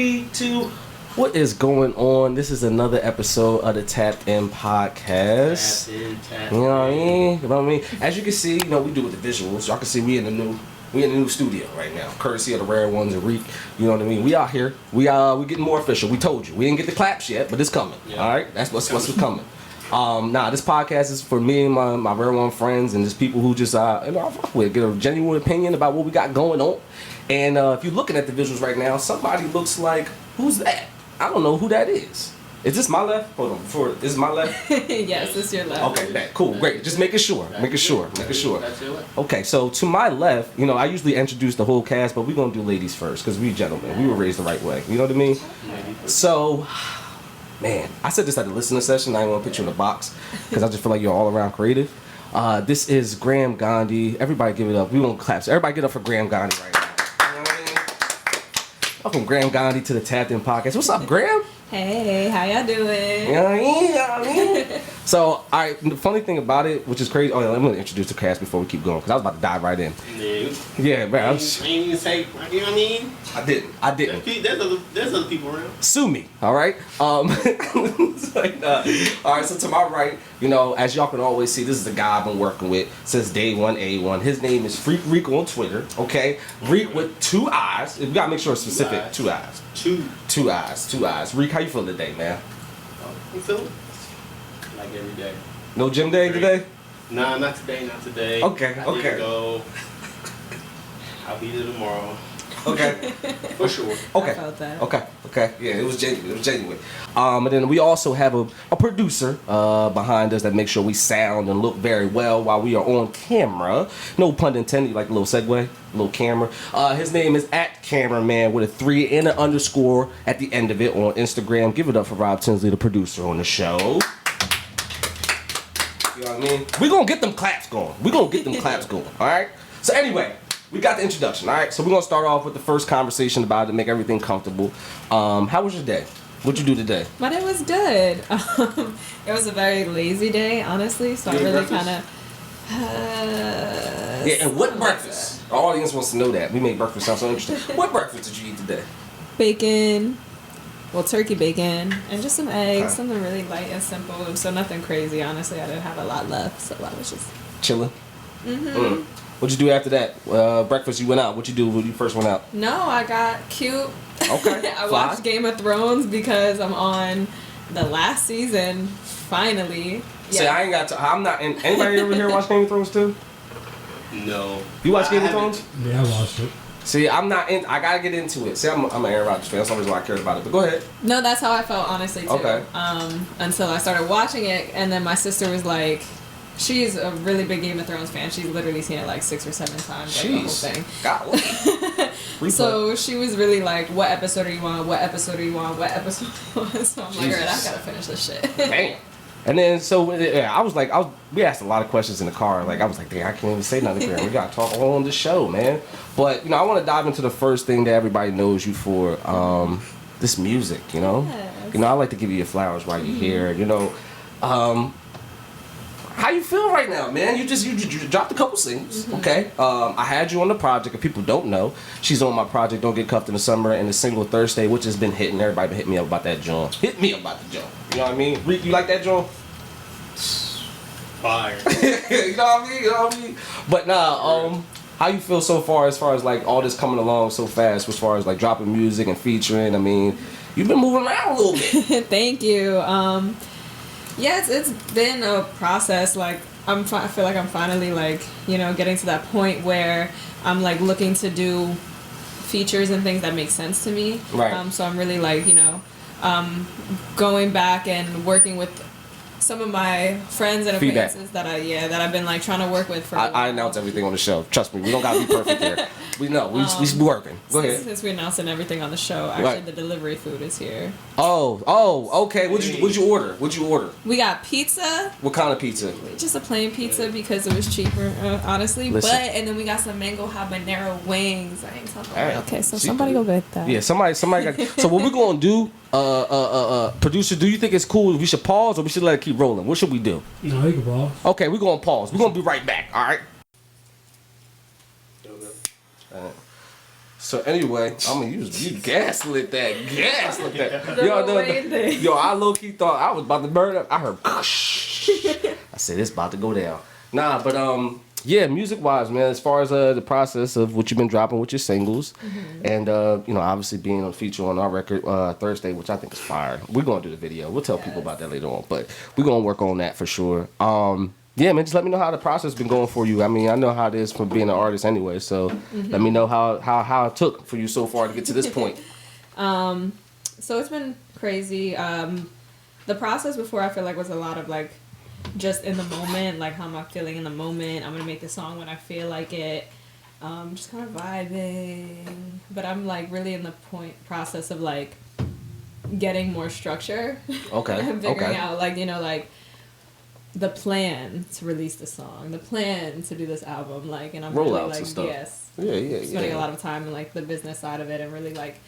3, 2. What is going on? This is another episode of the Tapped In podcast. Tapped You know what I mean? You know what I mean? As you can see, you know, we do with the visuals. Y'all can see we in the new studio right now, courtesy of the rare ones and Riik. You know what I mean? We out here. We getting more official. We told you we didn't get the claps yet, but it's coming. Yeah. All right, that's what's coming. This podcast is for me and my rare one friends and just people who just I fuck with, get a genuine opinion about what we got going on. And if you're looking at the visuals right now, somebody looks like, who's that? I don't know who that is. Is this my left? Hold on, this is my left? Yes, it's your left. Okay, that cool, great. Just making sure. Okay, so to my left, you know, I usually introduce the whole cast, but we're gonna do ladies first because we gentlemen. We were raised the right way. You know what I mean? So, man, I said this at the listening session. I didn't want to put you in a box because I just feel like you're all around creative. This is Gram Gandhi. Everybody give it up. We won't clap. So everybody get up for Gram Gandhi right now. You know what I mean? Welcome Gram Gandhi to the Tapped In podcast. What's up, Gram? Hey, how y'all doing? You know what I mean? So, all right, the funny thing about it, which is crazy. Oh, yeah, I'm going to introduce the cast before we keep going because I was about to dive right in. Yeah, man. I ain't even say, you know what I mean? I didn't. There's other people around. Sue me, all right? All right, so to my right, you know, as y'all can always see, this is the guy I've been working with since day one, A1. His name is Riik on Twitter, okay? Riik with 2 eyes. We got to make sure it's specific. 2 eyes. Two eyes. Riik, how you feeling today, man? I'm feeling like every day. No gym day today? Nah, not today. Okay. I need to go. I'll be there tomorrow. Okay. For sure. Okay. I felt that. Okay. Yeah, it was genuine. And then we also have a producer behind us that makes sure we sound and look very well while we are on camera. No pun intended, like a little segue, a little camera. His name is @cameraman with a 3 and an underscore at the end of it on Instagram. Give it up for Rob Tinsley, the producer on the show. You know what I mean? We're going to get them claps going. All right? So anyway, we got the introduction, all right? So we're going to start off with the first conversation about it to make everything comfortable. How was your day? What'd you do today? My day was good. It was a very lazy day, honestly, so I really kind of... Yeah, and what breakfast? Our audience wants to know that. We made breakfast sound so interesting. What breakfast did you eat today? Bacon. Well, turkey bacon. And just some eggs. Something really light and simple. So nothing crazy, honestly. I didn't have a lot left, so I was just... Chilling? Mm-hmm. What'd you do after that? Breakfast, you went out. What'd you do when you first went out? No, I got cute. Okay. I watched Game of Thrones because I'm on the last season, finally. Yeah. See, I ain't got to... I'm not... Anybody over here watch Game of Thrones too? No. You watch Game of Thrones? Yeah, I watched it. See, I'm not in... I gotta get into it. See, I'm an Aaron Rodgers fan. That's the reason why I cared about it. But go ahead. No, that's how I felt, honestly, too. Okay. Until I started watching it, and then my sister was like... She's a really big Game of Thrones fan. She's literally seen it like 6 or 7 times, like the whole thing. God. So she was really like, what episode are you on? So I'm like, alright, I gotta finish this shit. Damn. And then, so, yeah, we asked a lot of questions in the car. Like, I was like, dang, I can't even say nothing here. We gotta talk all on the show, man. But, you know, I want to dive into the first thing that everybody knows you for, this music, you know? Yes. You know, I like to give you your flowers while you're here, you know. How you feel right now, man? You dropped a couple singles, okay? I had you on the project. If people don't know, she's on my project, Don't Get Cuffed in the Summer, and the single Thirstday, which has been hitting. Everybody been hitting me up about that joint. Hit me up about the joint. You know what I mean? Riik, you like that joint? Fire. You know what I mean? But nah, how you feel so far as like all this coming along so fast as far as like dropping music and featuring? I mean, you've been moving around a little bit. Thank you. Yeah, it's been a process. Like I feel like I'm finally like, you know, getting to that point where I'm like looking to do features and things that make sense to me. Right. So I'm really like, you know, going back and working with some of my friends and acquaintances that I've been like trying to work with for. I announce everything on the show. Trust me, we don't gotta be perfect here. We know we be working. Go ahead. Since we're announcing everything on the show, actually the delivery food is here. Oh, okay. What'd you order? We got pizza. What kind of pizza? Just a plain pizza because it was cheaper, honestly. Listen. And then we got some mango habanero wings. I ain't talking about. Right. Okay, so somebody go get that. Yeah, somebody got. So what we gonna do? Producer, do you think it's cool if we should pause or we should let it keep rolling? What should we do? No, you can pause. Okay, we're gonna pause. We're gonna be right back. All right. So anyway, I mean, you gaslit that. The Lil Wayne thing. Yo, I low key thought I was about to burn up. I heard. I said it's about to go down. Nah, but yeah, music wise, man. As far as the process of what you've been dropping with your singles, and you know, obviously being a feature on our record Thirstday, which I think is fire. We're gonna do the video. We'll tell people about that later on, but we're gonna work on that for sure. Yeah, man, just let me know how the process been going for you. I mean, I know how it is from being an artist anyway, so let me know how it took for you so far to get to this point. So it's been crazy. The process before, I feel like, was a lot of like just in the moment, like how am I feeling in the moment. I'm gonna make the song when I feel like it. Just kind of vibing. But I'm like really in the process of like getting more structure. Okay. And figuring out like, you know, like the plan to release the song, the plan to do this album, like, and I'm rollouts really like, and stuff. yes, Yeah. spending a lot of time in like the business side of it and really like,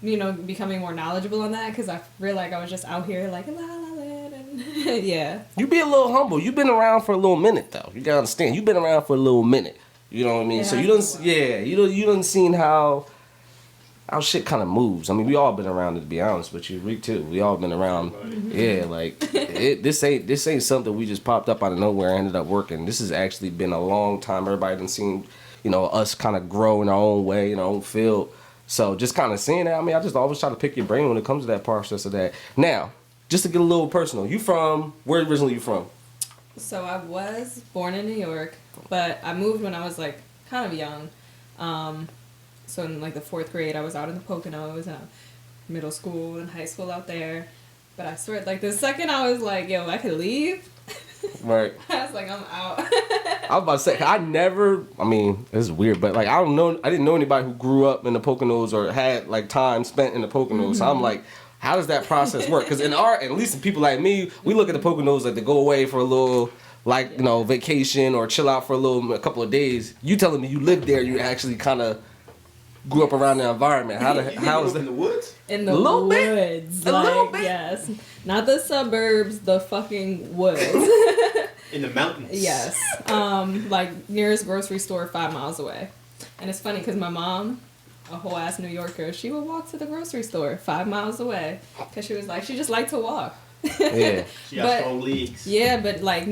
you know, becoming more knowledgeable on that because I feel like I was just out here like la la land and yeah. You be a little humble. You've been around for a little minute though. You gotta understand. You've been around for a little minute. You know what I mean? Yeah, So you done seen how shit kind of moves. I mean, we all been around it, to be honest with you. Riik too. We all been around. Yeah, like this ain't something we just popped up out of nowhere and ended up working. This has actually been a long time. Everybody done seen, you know, us kind of grow in our own way, in our own field. So just kind of seeing that. I mean, I just always try to pick your brain when it comes to that process of that. Now, just to get a little personal, where originally you from? So I was born in New York, but I moved when I was like kind of young. So in like the 4th grade, I was out in the Poconos, middle school and high school out there. But I swear, like the second I was like, yo, I could leave. Right. I was like, I'm out. I was about to say, I mean, this is weird, but like, I didn't know anybody who grew up in the Poconos or had like time spent in the Poconos. So I'm like, how does that process work? Because at least the people like me, we look at the Poconos like to go away for a little, like, you know, vacation or chill out for a couple of days. You telling me you lived there, you actually kind of grew up around the environment. How is that? In the woods? In the little bit? woods. A like, little bit? Yes. Not the suburbs, the fucking woods. In the mountains? Yes. Like nearest grocery store 5 miles away. And it's funny because my mom, a whole ass New Yorker, she would walk to the grocery store 5 miles away because she was like, she just liked to walk. Yeah. She got strong legs. Yeah, but like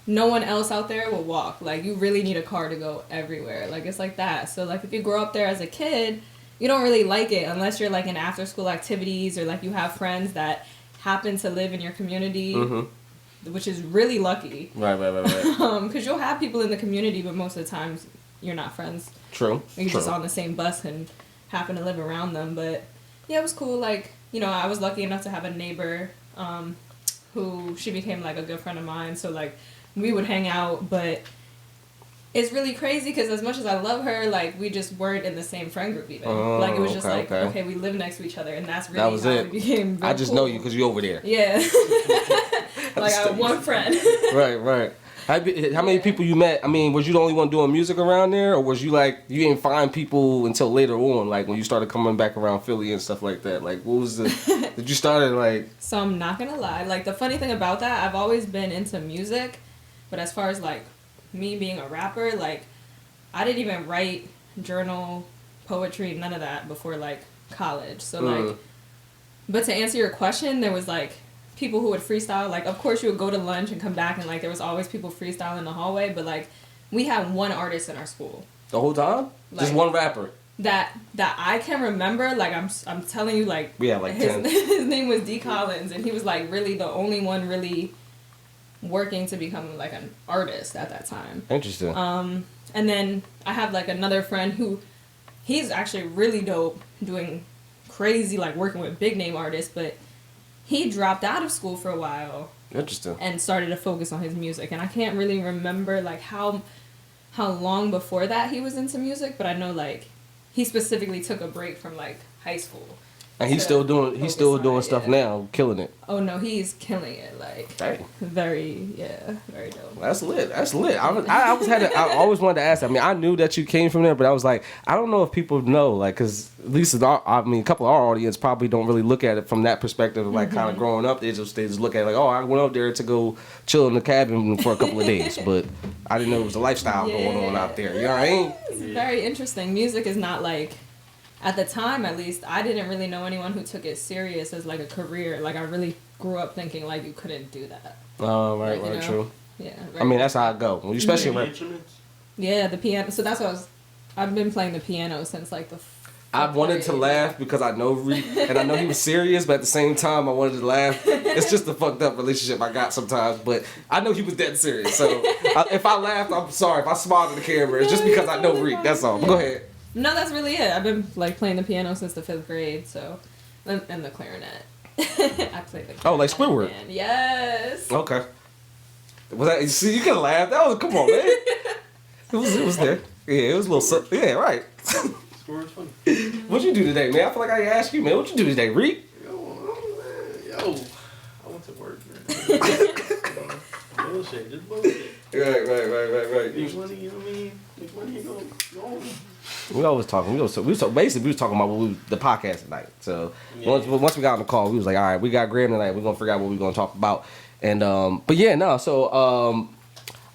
no one else out there will walk. Like you really need a car to go everywhere. Like it's like that. So like if you grow up there as a kid, you don't really like it unless you're like in after school activities or like you have friends that happen to live in your community, which is really lucky. Right. Because you'll have people in the community, but most of the times you're not friends. True. You're just on the same bus and happen to live around them. But yeah, it was cool. Like, you know, I was lucky enough to have a neighbor who she became like a good friend of mine. So like we would hang out, but it's really crazy because as much as I love her, like we just weren't in the same friend group even. Like it was just okay, we live next to each other, and that's really that was how it. we became. I just know you because you're over there. Yeah. Like I have one friend. Right. How many people you met? I mean, was you the only one doing music around there, or was you like you didn't find people until later on, like when you started coming back around Philly and stuff like that? Like, what was the? Did you start like? So I'm not gonna lie. Like the funny thing about that, I've always been into music, but as far as like me being a rapper, like I didn't even write, journal, poetry, none of that before like college. So like, but to answer your question, there was like people who would freestyle. Like of course you would go to lunch and come back and like there was always people freestyling in the hallway, but like we had one artist in our school The whole time? Like, just one rapper? That I can remember. Like I'm telling you, like we had like 10. His name was D. Collins, and he was like really the only one really working to become like an artist at that time. Interesting. And then I have like another friend who he's actually really dope, doing crazy like working with big name artists, but he dropped out of school for a while. Interesting. And started to focus on his music, and I can't really remember like how long before that he was into music, but I know like he specifically took a break from like high school And he's still doing stuff now, killing it. Oh no, he's killing it. Like Dang. very dope. That's lit. I always wanted to ask. I mean, I knew that you came from there, but I was like, I don't know if people know, like, because at least a couple of our audience probably don't really look at it from that perspective of like kind of growing up. They just look at it like, oh, I went out there to go chill in the cabin for a couple of days, but I didn't know it was a lifestyle going on out there. You know what I mean? It's very interesting. Music is not like. At the time, at least, I didn't really know anyone who took it serious as like a career. Like I really grew up thinking like you couldn't do that. Oh, right, like, true. Yeah. I mean, that's how it go. When you especially instruments. Yeah, the piano. So that's what I've been playing the piano since like the. I wanted to laugh because I know Riik, and I know he was serious, but at the same time, I wanted to laugh. It's just the fucked up relationship I got sometimes, but I know he was dead serious. So if I laughed, I'm sorry. If I smiled at the camera, it's just because I know Riik. That's all. But go ahead. No, that's really it. I've been like playing the piano since the 5th grade, so and the clarinet. I played the clarinet. Oh, like Squidward. Yes. Okay. Was that? See, you can laugh. That was come on, man. It was there. Yeah, it was a little. Yeah, right. Squidward's funny. What'd you do today, man? I feel like I asked you, man. What you do today, Riik? Yo, I went to work, man. Bullshit, just bullshit. Right. Make money, you know what I mean? Make money, go. We always talking. Basically we was talking about the podcast tonight. So once we got on the call, we was like, all right, we got Gram tonight. We're gonna figure out what we're gonna talk about. And but yeah, no. So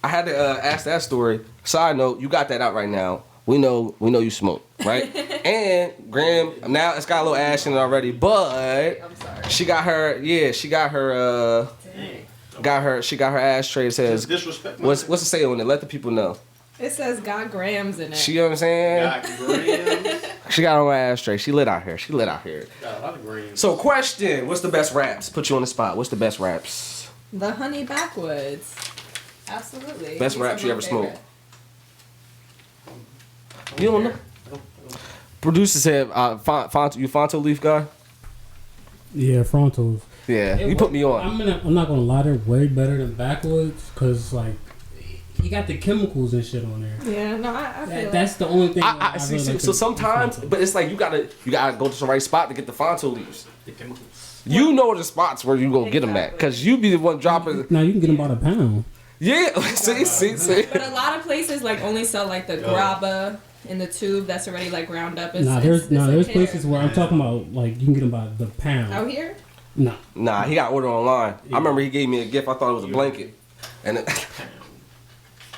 I had to ask that story. Side note, you got that out right now. We know you smoke, right? And Gram, now it's got a little ash in it already, but I'm sorry. she got her ashtray. It says Disrespect. what's it say on it? Let the people know. It says got grams in it. You know what I'm saying? Got grams. She got on her ashtray. She lit out here. Got a lot of grams. So question, what's the best raps? Put you on the spot. What's the best raps? The Honey Backwoods. Absolutely. Best He's raps you my ever favorite. smoked? You don't know? Producer said, you Fonto Leaf guy? Yeah, frontals. Yeah, you put me on. I'm not gonna lie, they're way better than backwoods, cause like you got the chemicals and shit on there. Yeah, no, I feel That's the only thing. I see. really like So sometimes, Fonto. but it's like you gotta go to the right spot to get the Fonto Leaves. The chemicals. You know the spots where you go get them at, cause you be the one dropping. Now you can get them by the pound. Yeah, see. But a lot of places like only sell like the grabba in the tube that's already like ground up. There's okay. places where I'm talking about like you can get them by the pound. Out here? No. Nah, he got order online. I remember he gave me a gift. I thought it was a blanket, and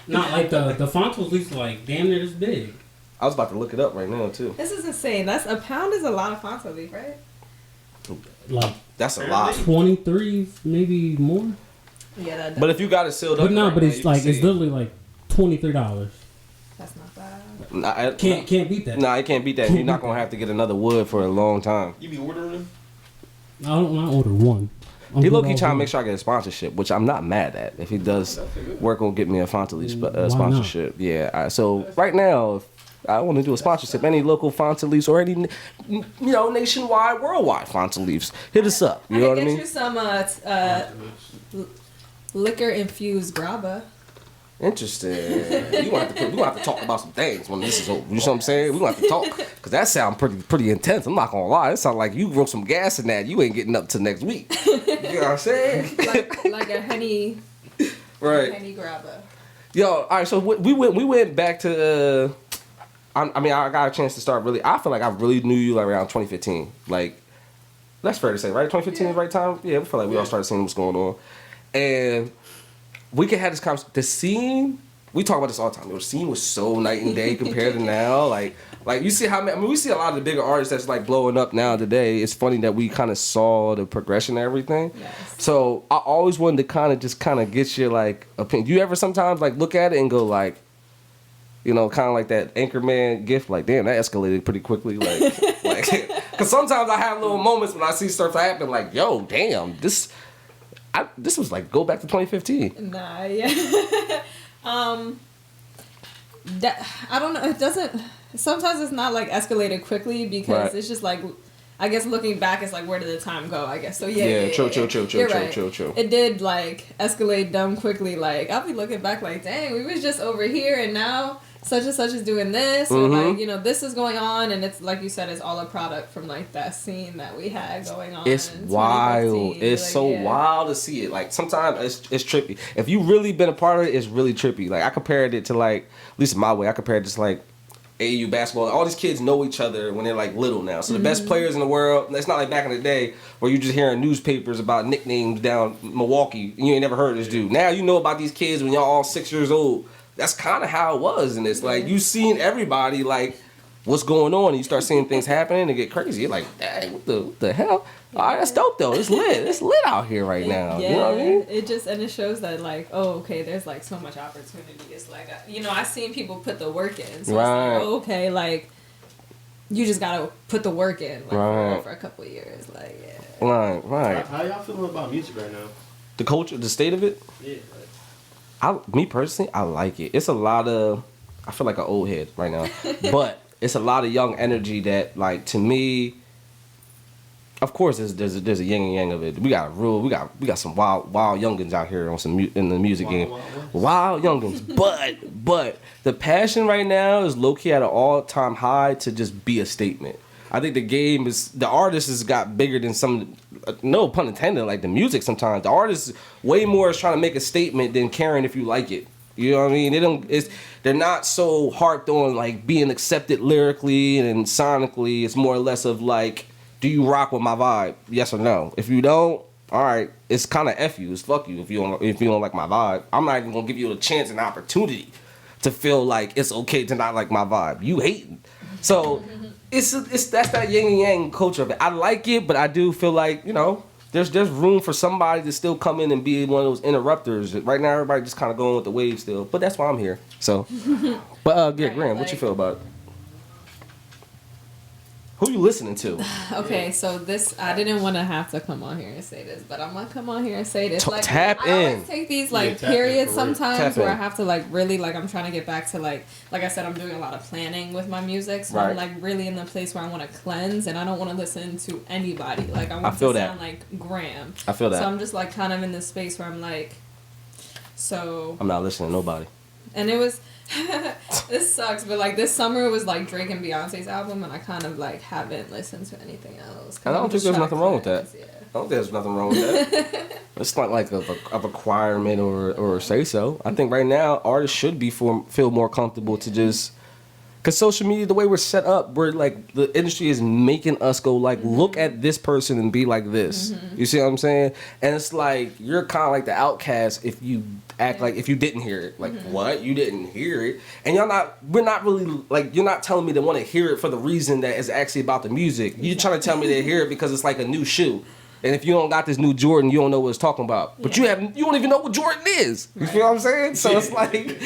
Not like the Fontos leaves like damn near this big. I was about to look it up right now too. This is insane. That's a pound is a lot of Fonto leaf, right? Like That's a lot. 23, maybe more. Yeah, that. But if you got it sealed up, But no, right but now, it's you can like see it's it. literally like $23. That's not bad. Nah, Can't beat that. Nah, you can't beat that. You're not gonna have to get another wood for a long time. You be ordering them? I don't order one. He low key trying to make sure I get a sponsorship, which I'm not mad at. If he does work on getting me a Fontalease sponsorship, yeah. So right now, if I want to do a sponsorship, any local Fontalease or any nationwide, worldwide Fontalease, hit us up. You know what I mean? Get you some liquor infused grabba. Interesting. We gonna have to talk about some things when this is over. You know what I'm saying? We gonna have to talk because that sounds pretty intense. I'm not gonna lie. It sounds like you wrote some gas in that. You ain't getting up till next week. You know what I'm saying? like a honey, right? Honey grabba. Yo, all right. So we went back to. I mean, I got a chance to start really. I feel like I really knew you like around 2015. Like, that's fair to say, right? 2015 is the right time. Yeah, we feel like we all started seeing what's going on, and we could have this conversation. The scene, we talk about this all the time. The scene was so night and day compared to now. Like you see how many, we see a lot of the bigger artists that's like blowing up now today. It's funny that we kind of saw the progression and everything. Yes. So I always wanted to kind of get your like opinion. Do you ever sometimes like look at it and go like, kind of like that Anchorman gift, like damn, that escalated pretty quickly. Like, because sometimes I have little moments when I see stuff happen, like yo, damn, this was like go back to 2015. Nah, yeah. I don't know. It doesn't. Sometimes it's not like escalated quickly because it's just like, I guess looking back, it's like where did the time go? I guess so. Yeah. Chill. It did like escalate dumb quickly. Like I'll be looking back like, dang, we was just over here and now such and such is doing this, or like, you know, this is going on, and it's like you said, it's all a product from like that scene that we had going on. It's in wild. 2015. It's Like, so yeah. wild to see it. Like sometimes it's trippy. If you really been a part of it, it's really trippy. Like I compared it to like, at least in my way, I compared it to like AAU basketball. All these kids know each other when they're like little now. So the best players in the world, it's not like back in the day where you're just hearing newspapers about nicknames down Milwaukee and you ain't never heard of this dude. Now you know about these kids when y'all all 6 years old. That's kind of how it was. And it's like you seeing everybody like what's going on and you start seeing things happening and get crazy. You're like, dang, what the hell? All right, that's dope though. It's lit. It's lit out here right now. Yeah, You know what I mean? it just, and it shows that like, oh, okay, there's like so much opportunity. It's like, you know, I've seen people put the work in. So it's Right. like, oh, okay, like, you just gotta put the work in like, Right. for a couple of years. Like, yeah. Right. How y'all feeling about music right now? The culture, the state of it. Yeah. Like, Me personally, I like it. It's a lot of, I feel like an old head right now, but it's a lot of young energy that, like, to me, of course, there's a yin and yang of it. We got some wild youngins out here on in the music game, wild youngins. but the passion right now is low key at an all time high to just be a statement. I think the artist has got bigger than some, no pun intended, like the music sometimes. The artist way more is trying to make a statement than caring if you like it. You know what I mean? They're not so harped on like being accepted lyrically and sonically. It's more or less of like, do you rock with my vibe? Yes or no? If you don't, all right, it's kind of F you. It's fuck you if you don't like my vibe. I'm not even gonna give you a chance and opportunity to feel like it's okay to not like my vibe. You hating. So it's that's that yin and yang culture of it. I like it, but I do feel like, you know, there's room for somebody to still come in and be one of those interrupters. Right now, everybody just kind of going with the wave still. But that's why I'm here. So, but yeah, Graham, what you feel about it? Who you listening to? Okay, so this, I didn't want to have to come on here and say this, but I'm gonna come on here and say this. Like, Tap I in. always take these Yeah, like tap in periods for real. sometimes Tap where in. I have to like really like, I'm trying to get back to like I said, I'm doing a lot of planning with my music, so Right. I'm like really in the place where I want to cleanse and I don't want to listen to anybody. Like I want feel to that. sound like Graham. I feel that. So I'm just like kind of in this space where I'm like, so. I'm not listening to nobody. And it was, this sucks, but like this summer it was like Drake and Beyonce's album, and I kind of like haven't listened to anything else. I don't think there's nothing wrong with that. Yeah. I don't think there's nothing wrong with that. It's not like a requirement or a say so. I think right now artists should feel more comfortable to just, because social media, the way we're set up, we're like, the industry is making us go like, look at this person and be like this. You see what I'm saying? And it's like, you're kind of like the outcast if you act like, if you didn't hear it. Like, what? You didn't hear it? And we're not really, like, you're not telling me to want to hear it for the reason that is actually about the music. You're trying to tell me to hear it because it's like a new shoe. And if you don't got this new Jordan, you don't know what it's talking about. But you don't even know what Jordan is. You feel what I'm saying? So it's like,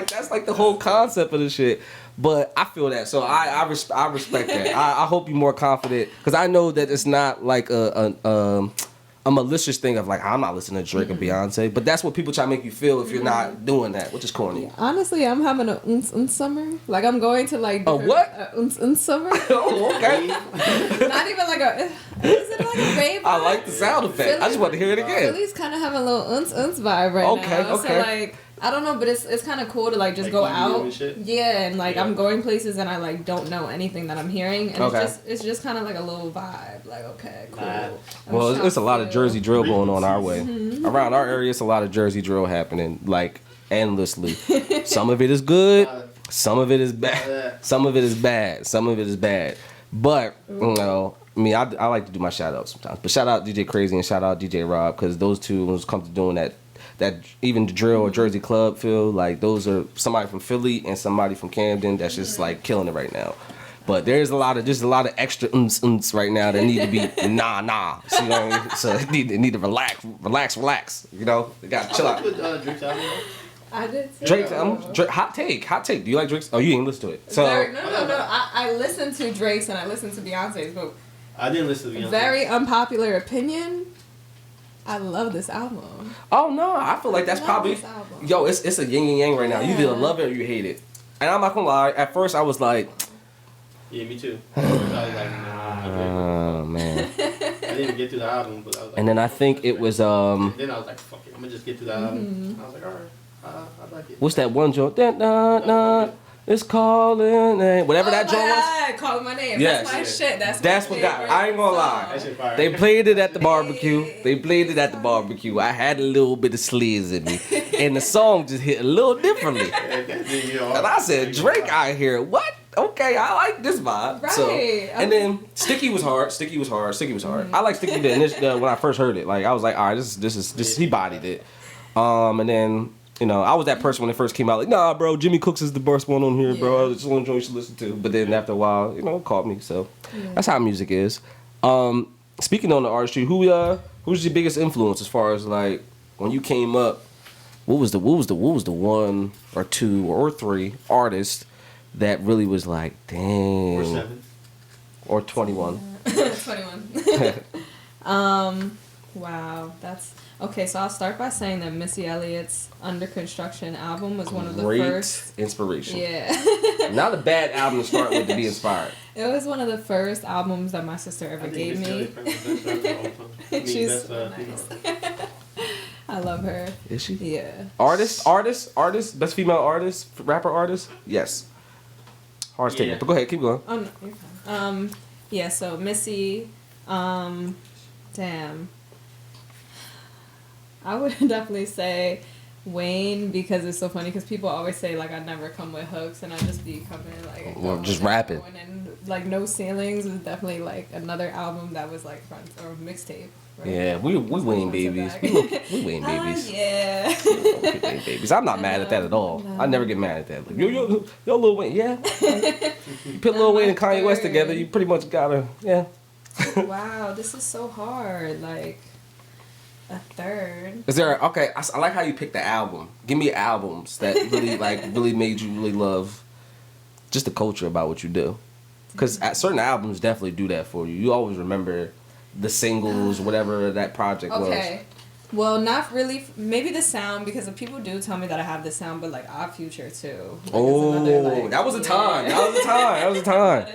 that's like the whole concept of the shit. But I feel that. So I respect that. I hope you're more confident. Because I know that it's not like a malicious thing of like, I'm not listening to Drake and Beyonce. But that's what people try to make you feel if you're not doing that, which is corny. Honestly, I'm having a summer. Like I'm going to like A what? A summer. Oh, okay. Not even like a. Is it like a rave? I like the sound effect. I just want to hear it again. Philly's kind of having a little vibe right now. Okay. So like, I don't know, but it's kind of cool to like just Like go EDM out. and shit? Yeah, and like Yeah. I'm going places and I like don't know anything that I'm hearing, and Okay. it's just kind of like a little vibe. Like okay, cool. Nah. I'm Well, it's a lot of shocked, Jersey drill going on our Frequencies. way. Around our area, it's a lot of Jersey drill happening, like, endlessly. Some of it is good, some of it is bad. Some of it is bad. Some of it is bad. But, you know, I mean, I like to do my shout-outs sometimes. But shout out DJ Crazy and shout out DJ Rob, because those two, when it comes to doing that even the drill or Jersey club feel, like, those are somebody from Philly and somebody from Camden that's just, like, killing it right now. But there's a lot of extra right now that need to be nah. See what I mean? So they need to relax. You know, they gotta chill out. Drake's album. I did. Too. Drake, hot take. Do you like Drake's? Oh, you ain't listen to it. So No. I listened to Drake's and I listened to Beyonce's, but I didn't listen to Beyonce. very unpopular opinion. I love this album. oh no, I feel like that's I love probably this album. yo. It's a yin and yang right now. You either Yeah. love it or you hate it. And I'm not gonna lie. At first, I was like, Yeah, me too. I was like, nah. oh man. I didn't even get through the album, but I was like. And then I think it was Then I was like, fuck it, I'm gonna just get through the album. I was like, alright, I'll like it. What's that one joint? It's calling. Whatever that joint was. Call my name. Yes. That's my shit. That's what got. I ain't gonna lie. That shit fire. They played it at the barbecue. I had a little bit of sleaze in me, and the song just hit a little differently. And I said, Drake out here, what? Okay, I like this vibe. Right. So, and then Sticky was hard. I like Sticky when I first heard it. Like I was like, all right, this is he bodied it. And then. You know, I was that person when it first came out, like, nah, bro, Jimmy Cooks is the best one on here, bro. It's the one joint you should listen to. But then after a while, you know, it caught me. So that's how music is. Speaking on the artistry, who's your biggest influence as far as like when you came up? What was the one or two or three artists that really was like, dang, Or 7. or 21? 21. Wow, that's okay. So I'll start by saying that Missy Elliott's Under Construction album was one of the Great first inspiration. Yeah. Not a bad album to start with to be inspired. It was one of the first albums that my sister ever gave me. She's so nice. I love her. Is she? Yeah. Artist, best female artist, rapper artist. Yes. Hard statement. But go ahead, keep going. Oh no, you're fine. Yeah. So Missy, damn. I would definitely say Wayne because it's so funny because people always say like I never come with hooks and I just be coming like just rapping. And like No Ceilings was definitely like another album that was like front or mixtape. Right? Yeah, we Wayne babies. We Wayne babies. Yeah. We Wayne babies. I'm not mad at that at all. I never get mad at that. Like, yo, Lil Wayne, yeah. You put Lil Wayne and Kanye West together, you pretty much gotta, yeah. Wow, this is so hard. Like. A third. Is there okay? I like how you pick the album. Give me albums that really really made you really love just the culture about what you do. Because certain albums definitely do that for you. You always remember the singles, whatever that project was. Okay. Well, not really. Maybe the sound because people do tell me that I have the sound, but like Our Future too. Like, that was a time. That was a time.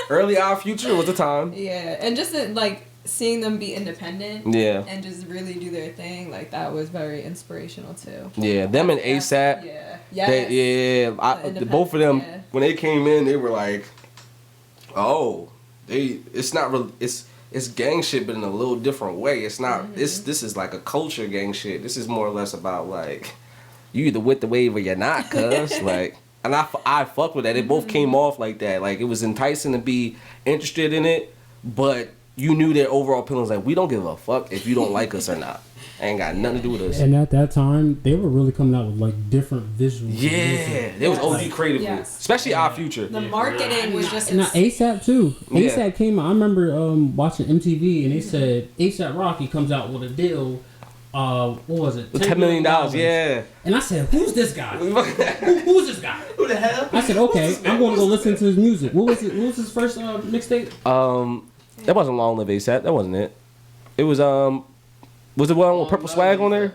Early Our Future was a time. Yeah, and just like. Seeing them be independent and just really do their thing, like that was very inspirational too. Yeah, them and ASAP. Both of them when they came in, they were like, oh, it's not really it's gang shit, but in a little different way. It's not this is like a culture gang shit. This is more or less about like you either with the wave or you're not, cuz like. And I fuck with that. They both came off like that. Like it was enticing to be interested in it, but you knew their overall opinion was like, we don't give a fuck if you don't like us or not. Ain't got nothing to do with us. And at that time, they were really coming out with like different visuals. Yeah, they was OD creatively, especially Our Future. The marketing was just. And ASAP too. ASAP came out. I remember watching MTV and they said ASAP Rocky comes out with a deal. What was it? $10 million. Yeah. And I said, who's this guy? Who's this guy? Who the hell? I said, okay, I'm going to go listen to his music. What was his first mixtape? That wasn't Long Live ASAP. That wasn't it. It was was it one with Purple Swag on there?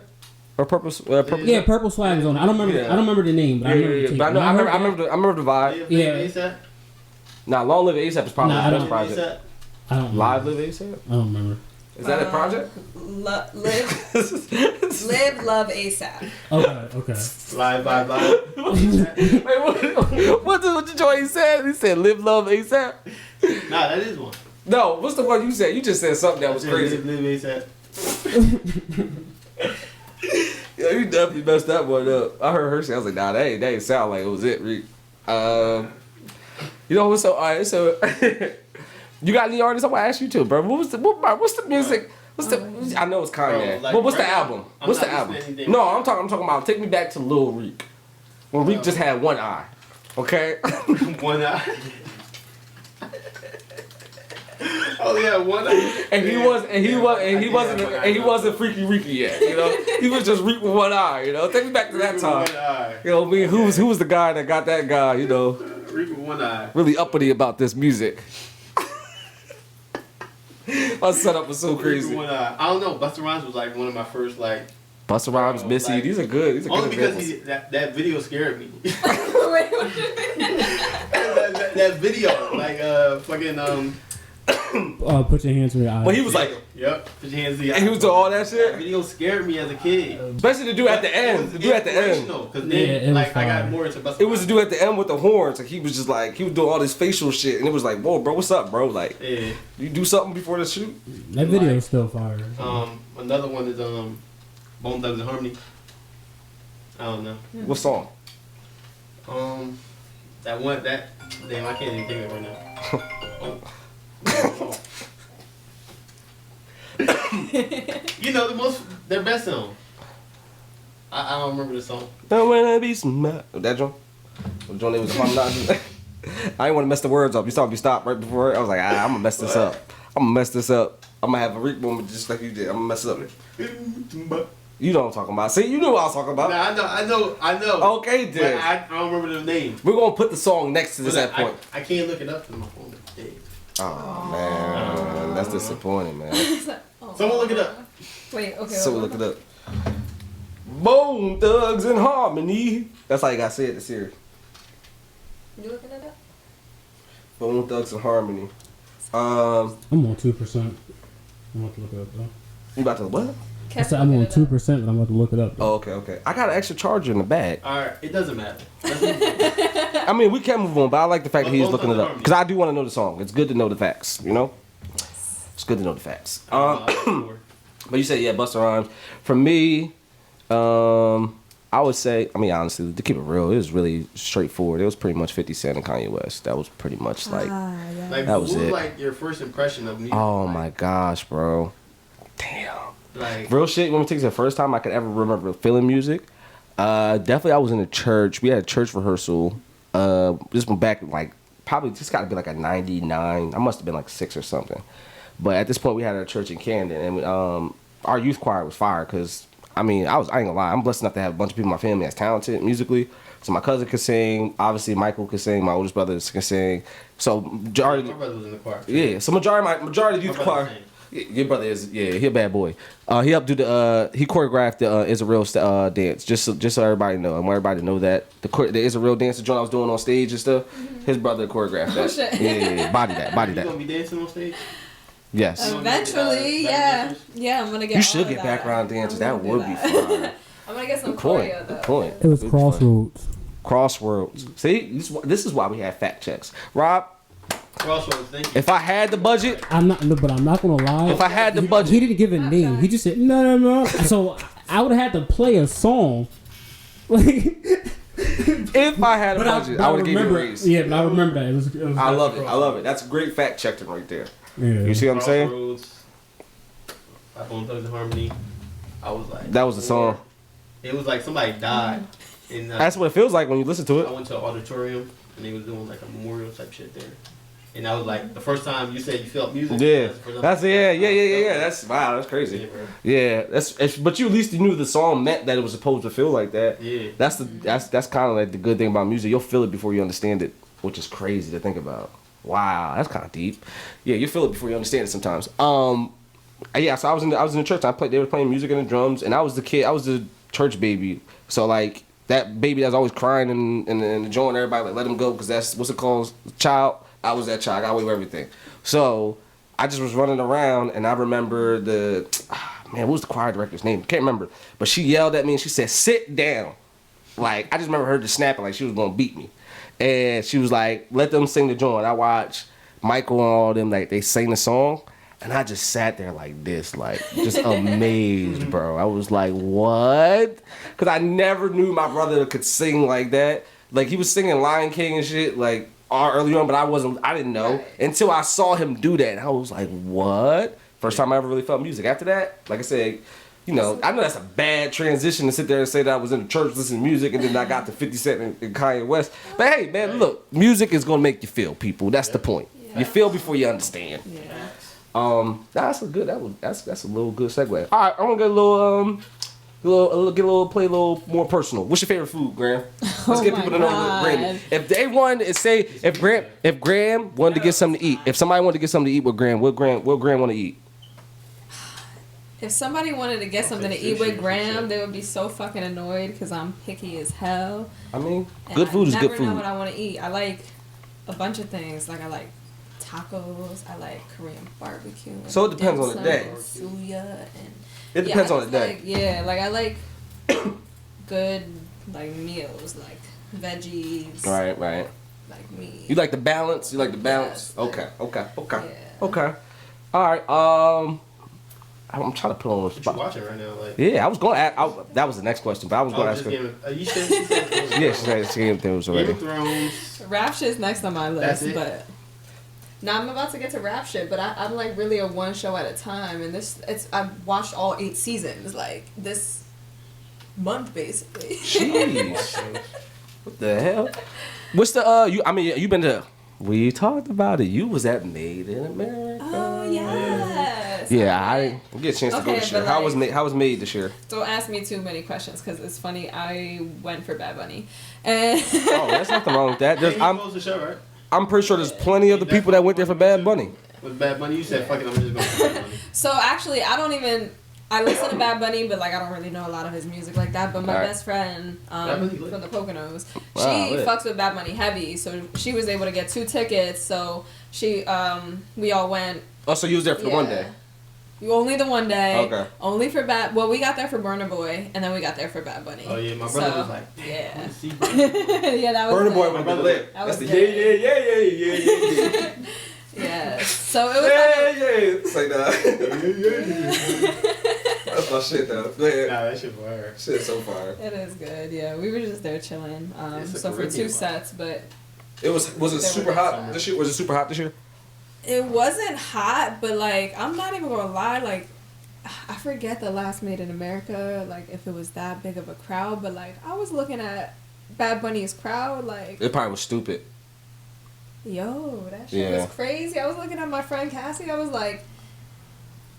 Or Purple? Yeah, Purple Swag was on it. I don't remember the name, but I remember the tape. But I remember the vibe. Yeah. Nah, Long Live ASAP is probably the best project. I don't Live Live ASAP? I don't remember. Is that a project? Live Love ASAP. Okay. Live. Wait, what the joint he said? He said Live Love ASAP? Nah, that is one. No, what's the one you said? You just said something that was crazy. Live ASAP. Yeah, you definitely messed that one up. I heard her say, I was like, nah, that ain't sound like it was it, Riik. You know what's so alright, so you got any artists? I want to ask you too, bro. What's the music? I know it's Kanye. Like, but what's right the album? now, What's the album? No, I'm talking about take me back to Lil Riik. When Riik just had one eye. Okay? One eye. Oh yeah, one eye. And he wasn't Freaky Ricky yet, you know. He was just Riik with one eye, you know. Take me back to that time. One eye. You know, I mean, who was the guy that got that guy, you know, Riik with one eye. really uppity about this music? My setup was so crazy. One eye. I don't know. Busta Rhymes was like one of my first like. Busta Rhymes, Missy, like, these are good. These are only good because examples. that video scared me. Wait, what? that video, like fucking Put your hands on your eyes. But he was like, Yep. Put your hands in your and he was doing all that That shit. video scared me as a kid. Especially the dude at the end. The dude at the end. Because Yeah, it then, was like, I got fire. more into Busta It was the Rhymes. dude at the end with the horns. Like he was just like he was doing all this facial shit, and it was like, whoa, bro, what's up, bro? Like, Yeah. you do something before the shoot? That video is still fire. Another one is Bone Thugs and Harmony. I don't know. What song? That one that damn I can't even think of it right now. You know their best song. I don't remember the song. Don't wanna be smart. That John? John, it was I didn't want to mess the words up. You saw me stop right before it. I was like, I'm gonna mess this up. I'm gonna mess this up. I'm gonna have a Riik moment just like you did. I'm gonna mess it up. You know what I'm talking about. See, you knew what I was talking about. Nah, I know. Okay, But then. I don't remember the names. We're gonna put the song next to this at point. I can't look it up because my phone is dead. Oh man, that's disappointing, man. Someone look it up. Wait, okay. So look it up. Bone Thugs and Harmony. That's how you gotta say it this year. You looking it up? Bone Thugs and Harmony. I'm on 2%. I'm about to look it up though. You about to what? I said I'm on 2%, but I'm about to look it up. Though. Oh, okay. I got an extra charger in the bag. Alright, it doesn't matter. I mean, we can move on, but I like the fact that he's looking it up because I do want to know the song. It's good to know the facts, you know. It's good to know the facts. But you said Busta Rhymes. For me, I would say, I mean, honestly, to keep it real, it was really straightforward. It was pretty much 50 Cent and Kanye West. That was pretty much like, Like, that was what it. Like your first impression of music? oh like, my gosh, bro. Damn. Like, Real shit, when we take the first time I could ever remember feeling music, definitely I was in a church. We had a church rehearsal. This one back like, probably just got to be like a 99. I must have been like 6 or something. But at this point, we had a church in Camden, and our youth choir was fire because, I mean, I ain't gonna lie, I'm blessed enough to have a bunch of people in my family that's talented musically. So my cousin could sing, obviously Michael could sing, my oldest brother can sing. So majority, my brother was in the choir. yeah. So majority of the youth My brother choir. Your brother is, he a bad boy. He helped do he choreographed the Israel dance, just so everybody know. I want everybody to know that the Israel dance, the joint I was doing on stage and stuff, his brother choreographed that. Oh, shit. Yeah, body You that. gonna be dancing on stage? Yes. Eventually, yeah. I'm gonna get. You should all get of that. background dances. I'm That gonna would do be that. fun. I'm gonna get some Good point. choreo though. Good point. It was Good point. Crossroads. Crossroads. See, this is why we have fact checks. Rob, Crossroads, thank you. if I had the budget, I'm not gonna lie. if I had the budget, He didn't give a name. He just said no. So I would have had to play a song. Like, if I had a budget, I would have given you a raise. Yeah, but I remember that. It was I love it. I love it. That's great fact checking right there. Yeah. You see what I'm saying? Crossroads, by Bone Thugs and Harmony. I was like, That was the song. It was like somebody died. And That's what it feels like when you listen to I it. went to an auditorium and they was doing like a memorial type shit there. And that was like the first time you said you felt music. Yeah, the first time- that's yeah. That's wow. That's crazy. Yeah, bro. Yeah, but you at least knew the song meant that it was supposed to feel like that. Yeah. That's kind of like the good thing about music. You'll feel it before you understand it, which is crazy to think about. Wow, that's kind of deep. Yeah, you feel it before you understand it sometimes. Yeah. So I was in the church. They were playing music and the drums, and I was the kid. I was the church baby. So like that baby that's always crying and enjoying everybody, like let him go because that's what's it called, child. I was that child. I got away with everything. So I just was running around, and I remember what was the choir director's name? Can't remember. But she yelled at me and she said, "Sit down." Like I just remember her just snapping like she was gonna beat me, and she was like, "Let them sing the joint." I watched Michael and all them like they sang the song, and I just sat there like this, like just amazed, bro. I was like, "What?" Because I never knew my brother could sing like that. Like he was singing Lion King and shit, like early on, but I didn't know until I saw him do that, and I was like, "What?" First time I ever really felt music. After that, like I said, I know that's a bad transition to sit there and say that I was in the church listening to music, and then I got to 50 Cent and Kanye West. But hey, man, look, music is gonna make you feel, people. That's the point. You feel before you understand. Yeah. That's a little good segue. All right, I'm gonna get play a little more personal. What's your favorite food, Gram? Let's get people to know Gram. If they wanted to say, if Gram wanted to get something to eat, if somebody wanted to get something to eat with Gram, what Gram want to eat? If somebody wanted to get something to eat with Gram, they would be so fucking annoyed because I'm picky as hell. I mean, And good food is good I food. never know what I want to eat. I like a bunch of things. Like I like tacos. I like Korean barbecue. And So it depends on the dim day. sum and suya and It depends I on the just day. like I like good like meals, like veggies. Right. Like meat. You like the balance? You like the balance? Yes, Okay. Yeah. Okay. All right. I'm trying to put on the What you spot. watching right now? Like, Yeah, I was going to ask. That was the next question, but I was going to ask just her. Game of, you said she said Game of Yeah, Thrones. she gave things Game already. of Thrones. Rap shit's next on my That's list, it? but now I'm about to get to rap shit. But I'm like really a one show at a time, and I've watched all 8 seasons like this month basically. Jeez. What the hell? What's the you been to? We talked about it. You was at Made in America. Oh yes. Yeah, I didn't get a chance to go Okay, this year. but How was Made this year? Don't ask me too many questions because it's funny. I went for Bad Bunny, and Oh, there's nothing wrong with that. Yeah, you I'm closed the show, right? pretty sure there's plenty of the people that went there for Bad Bunny. With Bad Bunny, you said, fuck it, I'm just going for Bad Bunny. so actually I listen to Bad Bunny, but like I don't really know a lot of his music like that. But my Alright. best friend Bad Bunny lit. from the Poconos, Wow, she lit. fucks with Bad Bunny heavy, so she was able to get 2 tickets. So we all went. Oh, so you was there for the one day? Only the one day. Okay. Only for we got there for Burna Boy, and then we got there for Bad Bunny. Oh, yeah, my brother was like, yeah. "Wanna see Burna?" Yeah, that was Burna Boy lit. would have been lit. That That's was the yeah. Yeah. So it was Yeah. It's like that. That's my shit though. Go ahead. Nah, that shit fire. Shit's so fire. It is good, yeah. We were just there chilling. It's a So for Caribbean 2 vibe. sets, but Was it super hot this year? Was it super hot this year? it wasn't hot. But like, I'm not even gonna lie. Like, I forget the last Made in America. Like, if it was that big of a crowd, but like, I was looking at Bad Bunny's crowd. Like, It probably was stupid. yo, that shit Yeah. was crazy. I was looking at my friend Cassie. I was like,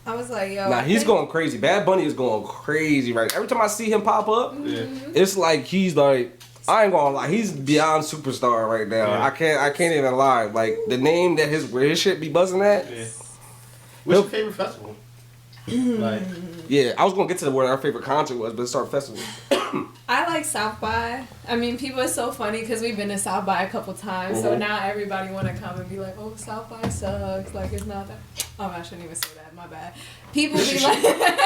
yo. Nah, I he's think- going crazy. Bad Bunny is going crazy right now. Every time I see him pop up, Yeah. it's like he's like, I ain't gonna lie, he's beyond superstar right now. Yeah. I can't even lie. Like the name that where his shit be buzzing at. Yeah. What's your favorite festival? Like, Yeah, I was gonna get to where our favorite concert was, but it's our festival. I like South by. I mean, people are so funny because we've been to South by a couple times. So Mhm. now everybody want to come and be like, "Oh, South by sucks. Like it's not that." Oh, I shouldn't even say that. My bad. People be like,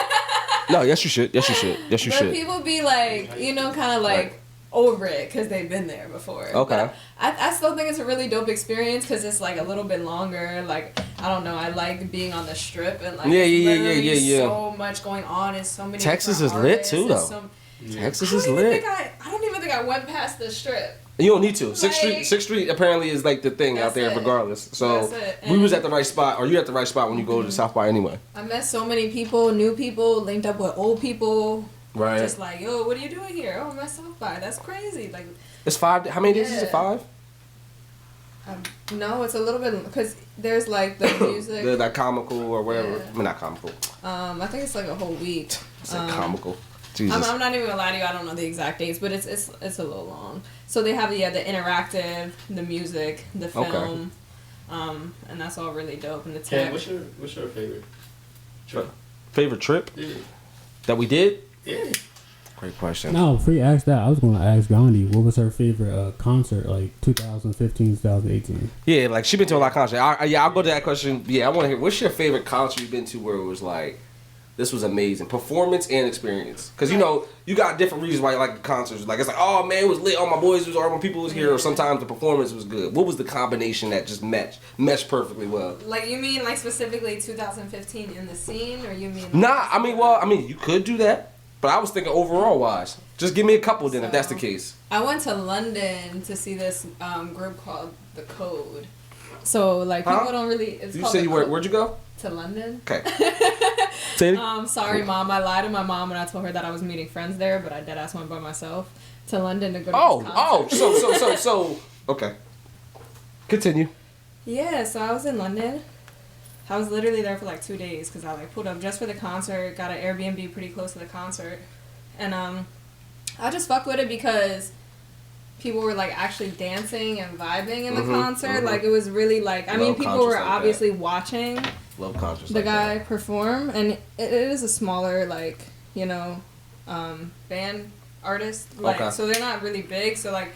No, yes you should. Yes you should. Yes you but should. people be like, kind of like Right. over it because they've been there before. Okay. But I still think it's a really dope experience because it's like a little bit longer. Like I don't know. I like being on the strip and like Yeah. so much going on and so many. Texas different is lit, artists too, and though. some- Texas I is don't even lit. think I don't even think I went past the strip. You don't need to. Sixth Like- Street apparently is like the thing out That's there it. regardless. So That's it. we was And- at the right spot, or you at the right spot when you go to South by anyway. I met so many people, new people, linked up with old people. Right. Just like, yo, what are you doing here? Oh, I'm at South by. That's crazy. Like, It's 5. How many days is it? Yeah. 5? no, it's a little bit because there's like the music. The like comical or whatever. Yeah. I mean, not comical. I think it's like a whole week. I said comical. Jesus. I'm not even gonna lie to you. I don't know the exact dates, but it's a little long. So they have the interactive, the music, the film, and that's all really dope. And the Ken, tech. what's your favorite trip? Favorite trip Yeah. that we did? Yeah. Great question. No, before you ask that, I was going to ask Gandhi, what was her favorite concert, like 2015, 2018? Yeah, like she been to a lot of concerts. I'll go to that question. Yeah, I want to hear. What's your favorite concert you've been to where it was like, this was amazing, performance and experience? Because you got different reasons why you like the concerts. Like it's like, oh man, it was lit. All my boys was, all my people was here. Or sometimes the performance was good. What was the combination that just meshed perfectly well? Like you mean like specifically 2015 in the scene, or you mean? Nah, I mean, you could do that, but I was thinking overall wise. Just give me a couple then, if that's the case. I went to London to see this group called The Code. So like people don't really. It's You called say The you Code. where'd you go? To London. Okay. Say it. Sorry, Mom. I lied to my mom and I told her that I was meeting friends there, but I dead ass went by myself to London to go to this concert. So. Okay. Continue. Yeah, so I was in London. I was literally there for like 2 days because I like pulled up just for the concert, got an Airbnb pretty close to the concert, and I just fucked with it because people were like actually dancing and vibing in the concert. Like it was really like Love people concerts were like obviously watching Love concerts. the like guy that. perform, and it is a smaller like band artist, like Okay. so they're not really big. So like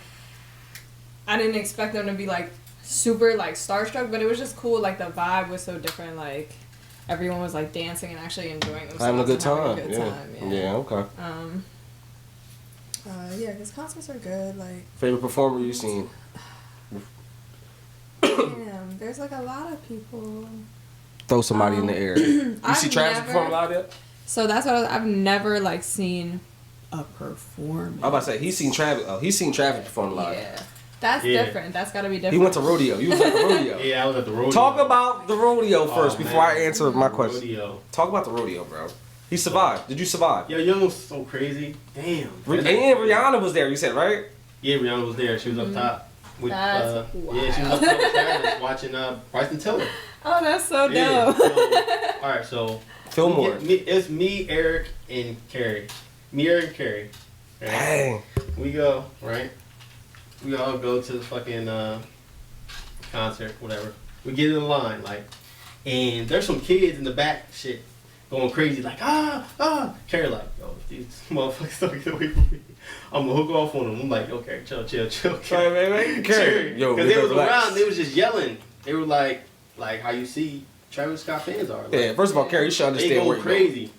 I didn't expect them to be like super like starstruck, but it was just cool. Like the vibe was so different. Like everyone was like dancing and actually enjoying themselves. Having a good time. Having a good time. Yeah, okay. Yeah, his concerts are good. Like Favorite performer you seen? damn, there's like a lot of people. Throw somebody in the air. You see I've Travis never- perform live yet? So that's what I've never like seen a performance. I'm about to say he's seen Travis. Oh, he's seen Travis perform live. Yeah, that's Yeah. different. That's got to be different. He went to rodeo. You was at the rodeo. Yeah, I was at the rodeo. Talk about the rodeo first Oh, before man. I answer my question. Rodeo. Talk about the rodeo, bro. He survived. Did you survive? Yo, Young was so crazy. Damn. And Rihanna was there. You said right? Yeah, Rihanna was there. She was up top. With, That's yeah, she was up top with Travis watching Bryson Tiller. Oh, that's so Yeah. dope. So, all right, so Fillmore. it's me, Eric, and Carrie. Me, Eric, and Carrie. Right? Dang. We go, right? We all go to the fucking concert, whatever. We get in the line, like, and there's some kids in the back, shit, going crazy, like, Carrie, like, yo, these motherfuckers don't get away from me. I'm gonna hook off on them. I'm like, okay, chill. Sorry, man. Carrie. Yo, because they was relax. around, they was just yelling. They were like how you see Travis Scott fans are. Like, Yeah, first of all, Carrie, you should they understand where go you're crazy.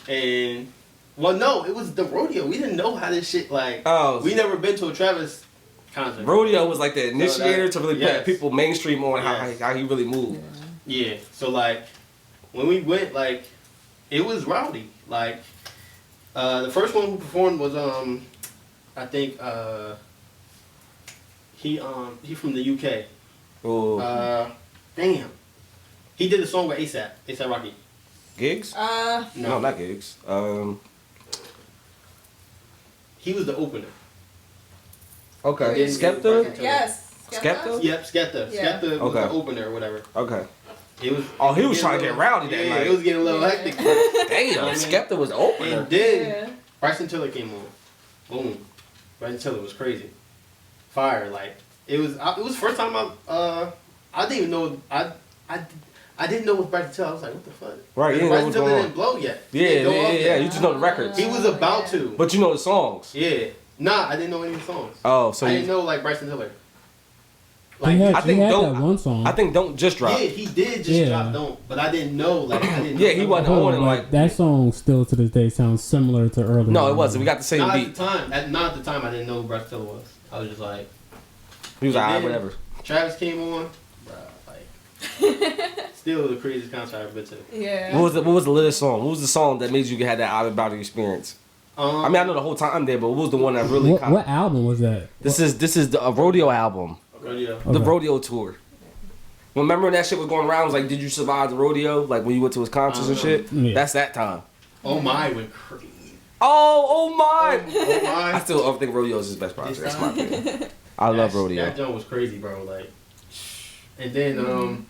And well, no, it was the rodeo. We didn't know how this shit like. Oh, we never been to a Travis concert. Rodeo was like the initiator to really yes. put people mainstream on Yes. how he really moved. Yeah. So like when we went, like it was rowdy. Like the first one who performed was I think he from the UK. Oh, Damn. He did a song with A$AP Rocky. Gigs? No, not Gigs. He was the opener. Okay. Yeah, Skepta? Yes. Skepta? Yep, Skepta. Yeah. Skepta was Okay. the opener or whatever. Okay. It was. Oh, he was getting trying to a get little- rowdy that yeah, night. it was getting a little hectic. Damn, Skepta was the opener. And then Yeah. Bryson Tiller came on. Boom. Bryson Tiller was crazy. Fire. Like it was the first time I didn't even know I didn't know it was Bryson Tiller. I was like, what the fuck? Right, you didn't know Bryson what was Tiller going on. didn't blow yet. He Yeah, didn't go yeah, off yeah. yet. You just know the records. He was about to. But you know the songs. Yeah. Nah, I didn't know any of the songs. Oh, so I you, didn't know like Bryson Tiller. He Like had, I think he had don't- that one song. I think Don't Just Drop. yeah, he did just Yeah. drop Don't, but I didn't know like I didn't. Yeah, know he wasn't Hold on on, it like, like. that song still to this day sounds similar to earlier. No, it wasn't. We got the same Not beat. at the time. Not at the time. I didn't know who Bryson Tiller was. I was just like, He was like, And ah, then- whatever. Travis came on, bruh, like, still the craziest concert I've ever been to. Yeah. What was the latest song? What was the song that made you have that out of body experience? I mean, I know the whole time there, but what was the one that really? What album was that? This is the rodeo album, rodeo. the Okay. rodeo tour. Remember when that shit was going around? It was like, did you survive the rodeo? Like when you went to his concerts and shit. Yeah. That's that time. Oh my went crazy. Oh my! Oh I my. still think rodeo is his best project. That's my opinion. I love rodeo. That joint was crazy, bro. Like, and then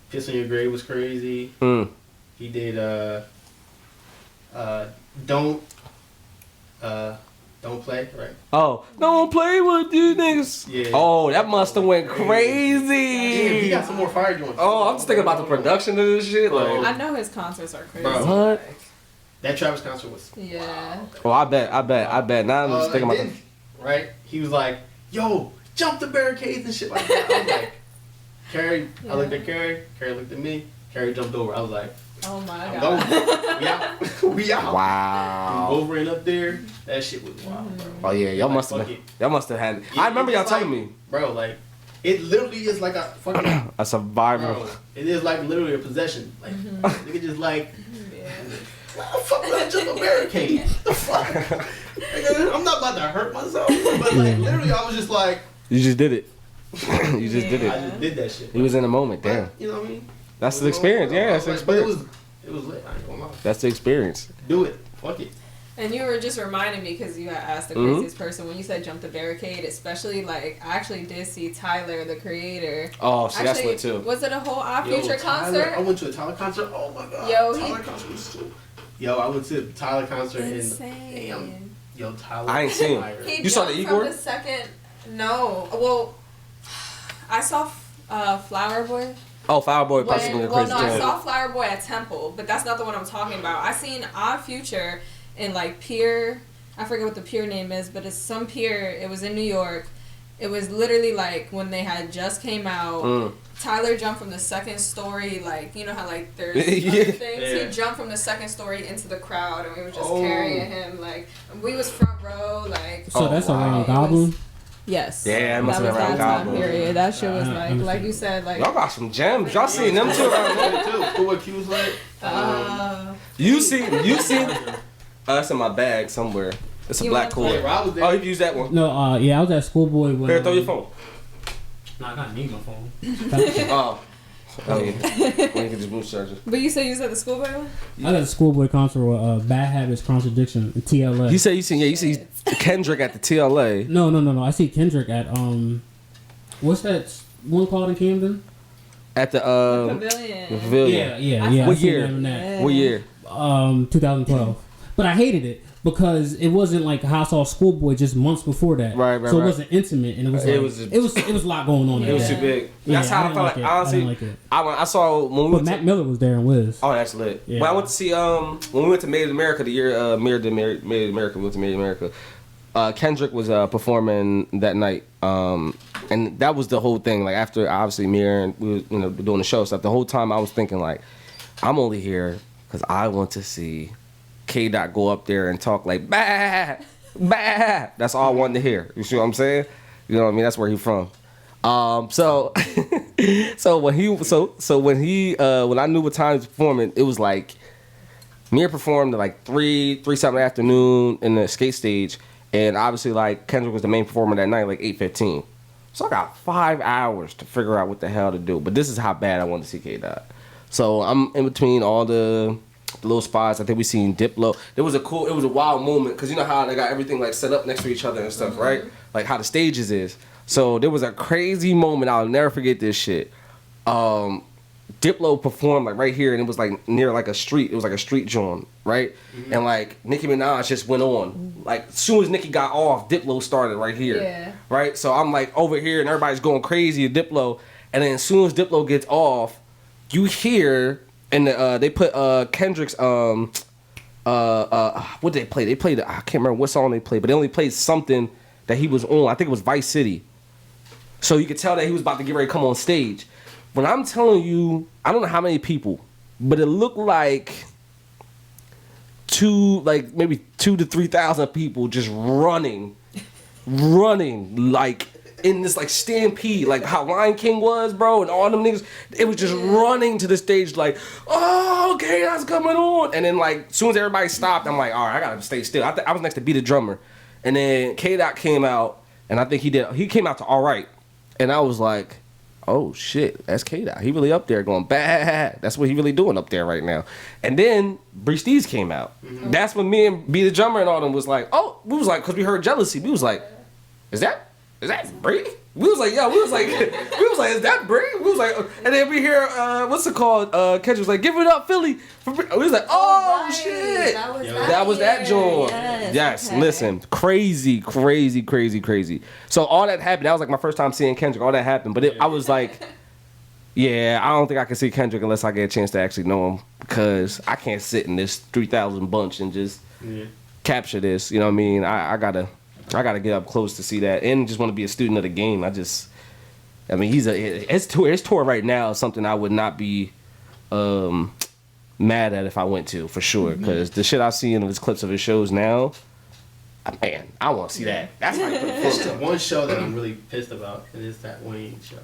Piss on Your Grave was crazy. Mm. He did Don't Play, right? Oh, don't play with these niggas. Yeah. Oh, that must have went Damn, crazy. he got some more fire joints. Oh, I'm just thinking about the production of this shit. Bro. Like, I know his concerts are crazy. Bro. what? That Travis concert was. Yeah. Oh, I bet. Now I'm just thinking about and then, right? He was like, "Yo, jump the barricades and shit like that." I was like, "Carrie," I looked at Carrie. Carrie looked at me. Carrie jumped over. I was like, Oh my I'm god. going. We out. We out. Wow. Over and up there. That shit was wild, bro. Oh yeah, y'all Like, must have fuck been. it. Y'all must have had. Yeah, I remember y'all it's telling like- me Bro, like, it literally is like a fucking. a survivor. Bro, it is like literally a possession. Like, nigga just like, Yeah. what the fuck would I jump a barricade? What the fuck? Nigga, I'm not about to hurt myself. But like, literally, I was just like, You just did it. You just did I it. just did that shit. He was in the moment. Damn. But, you know what I mean? That's the experience. Yeah, that's the Like, but experience. it was lit. I ain't gonna lie. That's the experience. Do it. Fuck it. And you were just reminding me because you had asked the Mhm. craziest person when you said jump the barricade, especially like I actually did see Tyler the Creator. Oh, see, that's Actually, lit too. Was it a whole Odd Yo, Future Tyler, concert? I went to a Tyler concert. Oh my god. Yo, Tyler concert was so. Yo, I went to a Tyler concert and Insane. damn. Yo, Tyler. I ain't seen him. fire. He You saw the jumped Igor? from the second. No, well, I saw Flower Boy. Oh, Fireboy possibly When, the well, crazy no, I joint. saw Flower Boy at Temple, but that's not the one I'm talking about. I seen Odd Future in like Pier. I forget what the pier name is, but it's some pier. It was in New York, It was literally like when they had just came out. Tyler jumped from the second story, like, you know how, like, there's other things? Yeah. He jumped from the second story into the crowd, and we were just carrying him, like, we was front row, like... So that's around Goblin? Yes. Yeah, it must have been around Goblin. Period. That shit was, like you said, like... Y'all got some gems. Y'all seen them, too, around there, too. Schoolboy Q's like... You seen... That's in my bag somewhere. It's a black cooler. Oh, you used that one? No, yeah, I was at Schoolboy when... Here, throw your phone. No, I gotta need my phone. Oh. When you get this boost charger. But you said you was at the Schoolboy one? I got a Schoolboy concert with Bad Habits, Contradiction, TLA. You see Kendrick at the TLA. No. I see Kendrick at what's that one called in Camden? At the Pavilion. Yeah. What year? Yeah. What year? 2012. But I hated it because it wasn't like how I saw Schoolboy just months before that. Right. So it wasn't intimate, and it was like, it was a lot going on. It was too big. That's how I felt. Like, honestly, I didn't like it. I saw when we but Mac Miller was there and Wiz. Oh, that's lit. Yeah. When I went to see when we went to Made in America the year Made in America, we went to Made in America. Kendrick was performing that night, and that was the whole thing. Like after obviously Mir and we were doing the show stuff. The whole time I was thinking like, I'm only here because I want to see K-Dot go up there and talk like bah. That's all I wanted to hear. You see what I'm saying? You know what I mean? That's where he's from. So when I knew what time he was performing, it was like Mir performed at like 3 something in the afternoon in the skate stage, and obviously like Kendrick was the main performer that night, like 8:15. So I got 5 hours to figure out what the hell to do. But this is how bad I wanted to see K-Dot. So I'm in between all the little spots. I think we seen Diplo. It was a wild moment because you know how they got everything like set up next to each other and stuff, right? Like how the stages is. So there was a crazy moment. I'll never forget this shit. Diplo performed like right here, and it was like near like a street. It was like a street joint, right? Mm-hmm. And like Nicki Minaj just went on. Like as soon as Nicki got off, Diplo started right here, yeah. Right? So I'm like over here, and everybody's going crazy at Diplo. And then as soon as Diplo gets off, you hear. And they put Kendrick's what did they play? They played I can't remember what song they played, but they only played something that he was on. I think it was Vice City. So you could tell that he was about to get ready to come on stage. When I'm telling you, I don't know how many people, but it looked like maybe 2,000 to 3,000 people just running like in this like stampede, like how Lion King was, bro, and all them niggas, it was just running to the stage like, oh, okay, that's coming on. And then like, as soon as everybody stopped, I'm like, all right, I gotta stay still. I was next to Be the Drummer, and then K-Dot came out, and I think he came out to All Right, and I was like, oh shit, that's K-Dot. He really up there going bad. That's what he really doing up there right now. And then Breeze Steez came out. Mm-hmm. That's when me and Be the Drummer and all them was like, oh, we was like, cause we heard Jealousy. We was like, is that Bree? We was like, is that Bree? We was like, and then we hear, what's it called? Kendrick was like, give it up, Philly. We was like, oh, right. Shit. That was that joint. Yes, okay. Listen, crazy. So all that happened. That was like my first time seeing Kendrick. All that happened. But I was like, yeah, I don't think I can see Kendrick unless I get a chance to actually know him. Because I can't sit in this 3,000 bunch and just capture this. You know what I mean? I gotta get up close to see that, and just want to be a student of the game. I mean, his tour right now is something I would not be mad at if I went to, for sure. Because the shit I've seen in his clips of his shows now, man, I want to see that. That's how you put it. One show that I'm really pissed about, and it's that Wayne show.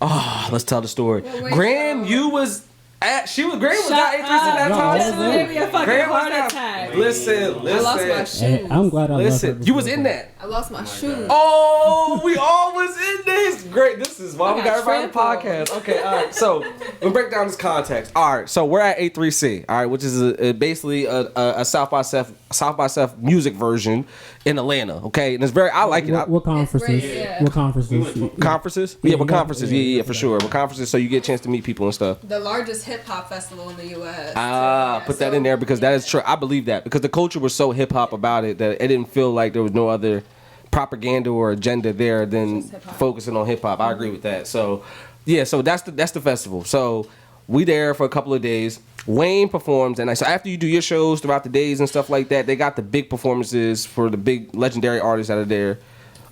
Oh, let's tell the story. Gram, you was. Gram was not interested in that time. This gave me a fucking heart attack. Listen. I lost my shoes. Hey, I'm glad I listen. You was in that. I lost my shoes. Oh, we all was in this. Great. This is why we got everybody on the podcast. Okay, all right. So we break down this context. All right. So we're at A3C. All right, which is basically a South by South music version in Atlanta. Okay, and it's very. I like it. What conferences? Yeah. What conferences? Conferences? Yeah, what conferences? Yeah, for sure. What conferences? So you get a chance to meet people and stuff. The largest hip hop festival in the U.S. Put that in there because that is true. I believe that because the culture was so hip hop about it that it didn't feel like there was no other propaganda or agenda there than focusing on hip hop. I agree with that. So yeah, so that's the festival. So we there for a couple of days. Wayne performs, and so after you do your shows throughout the days and stuff like that, they got the big performances for the big legendary artists that are there.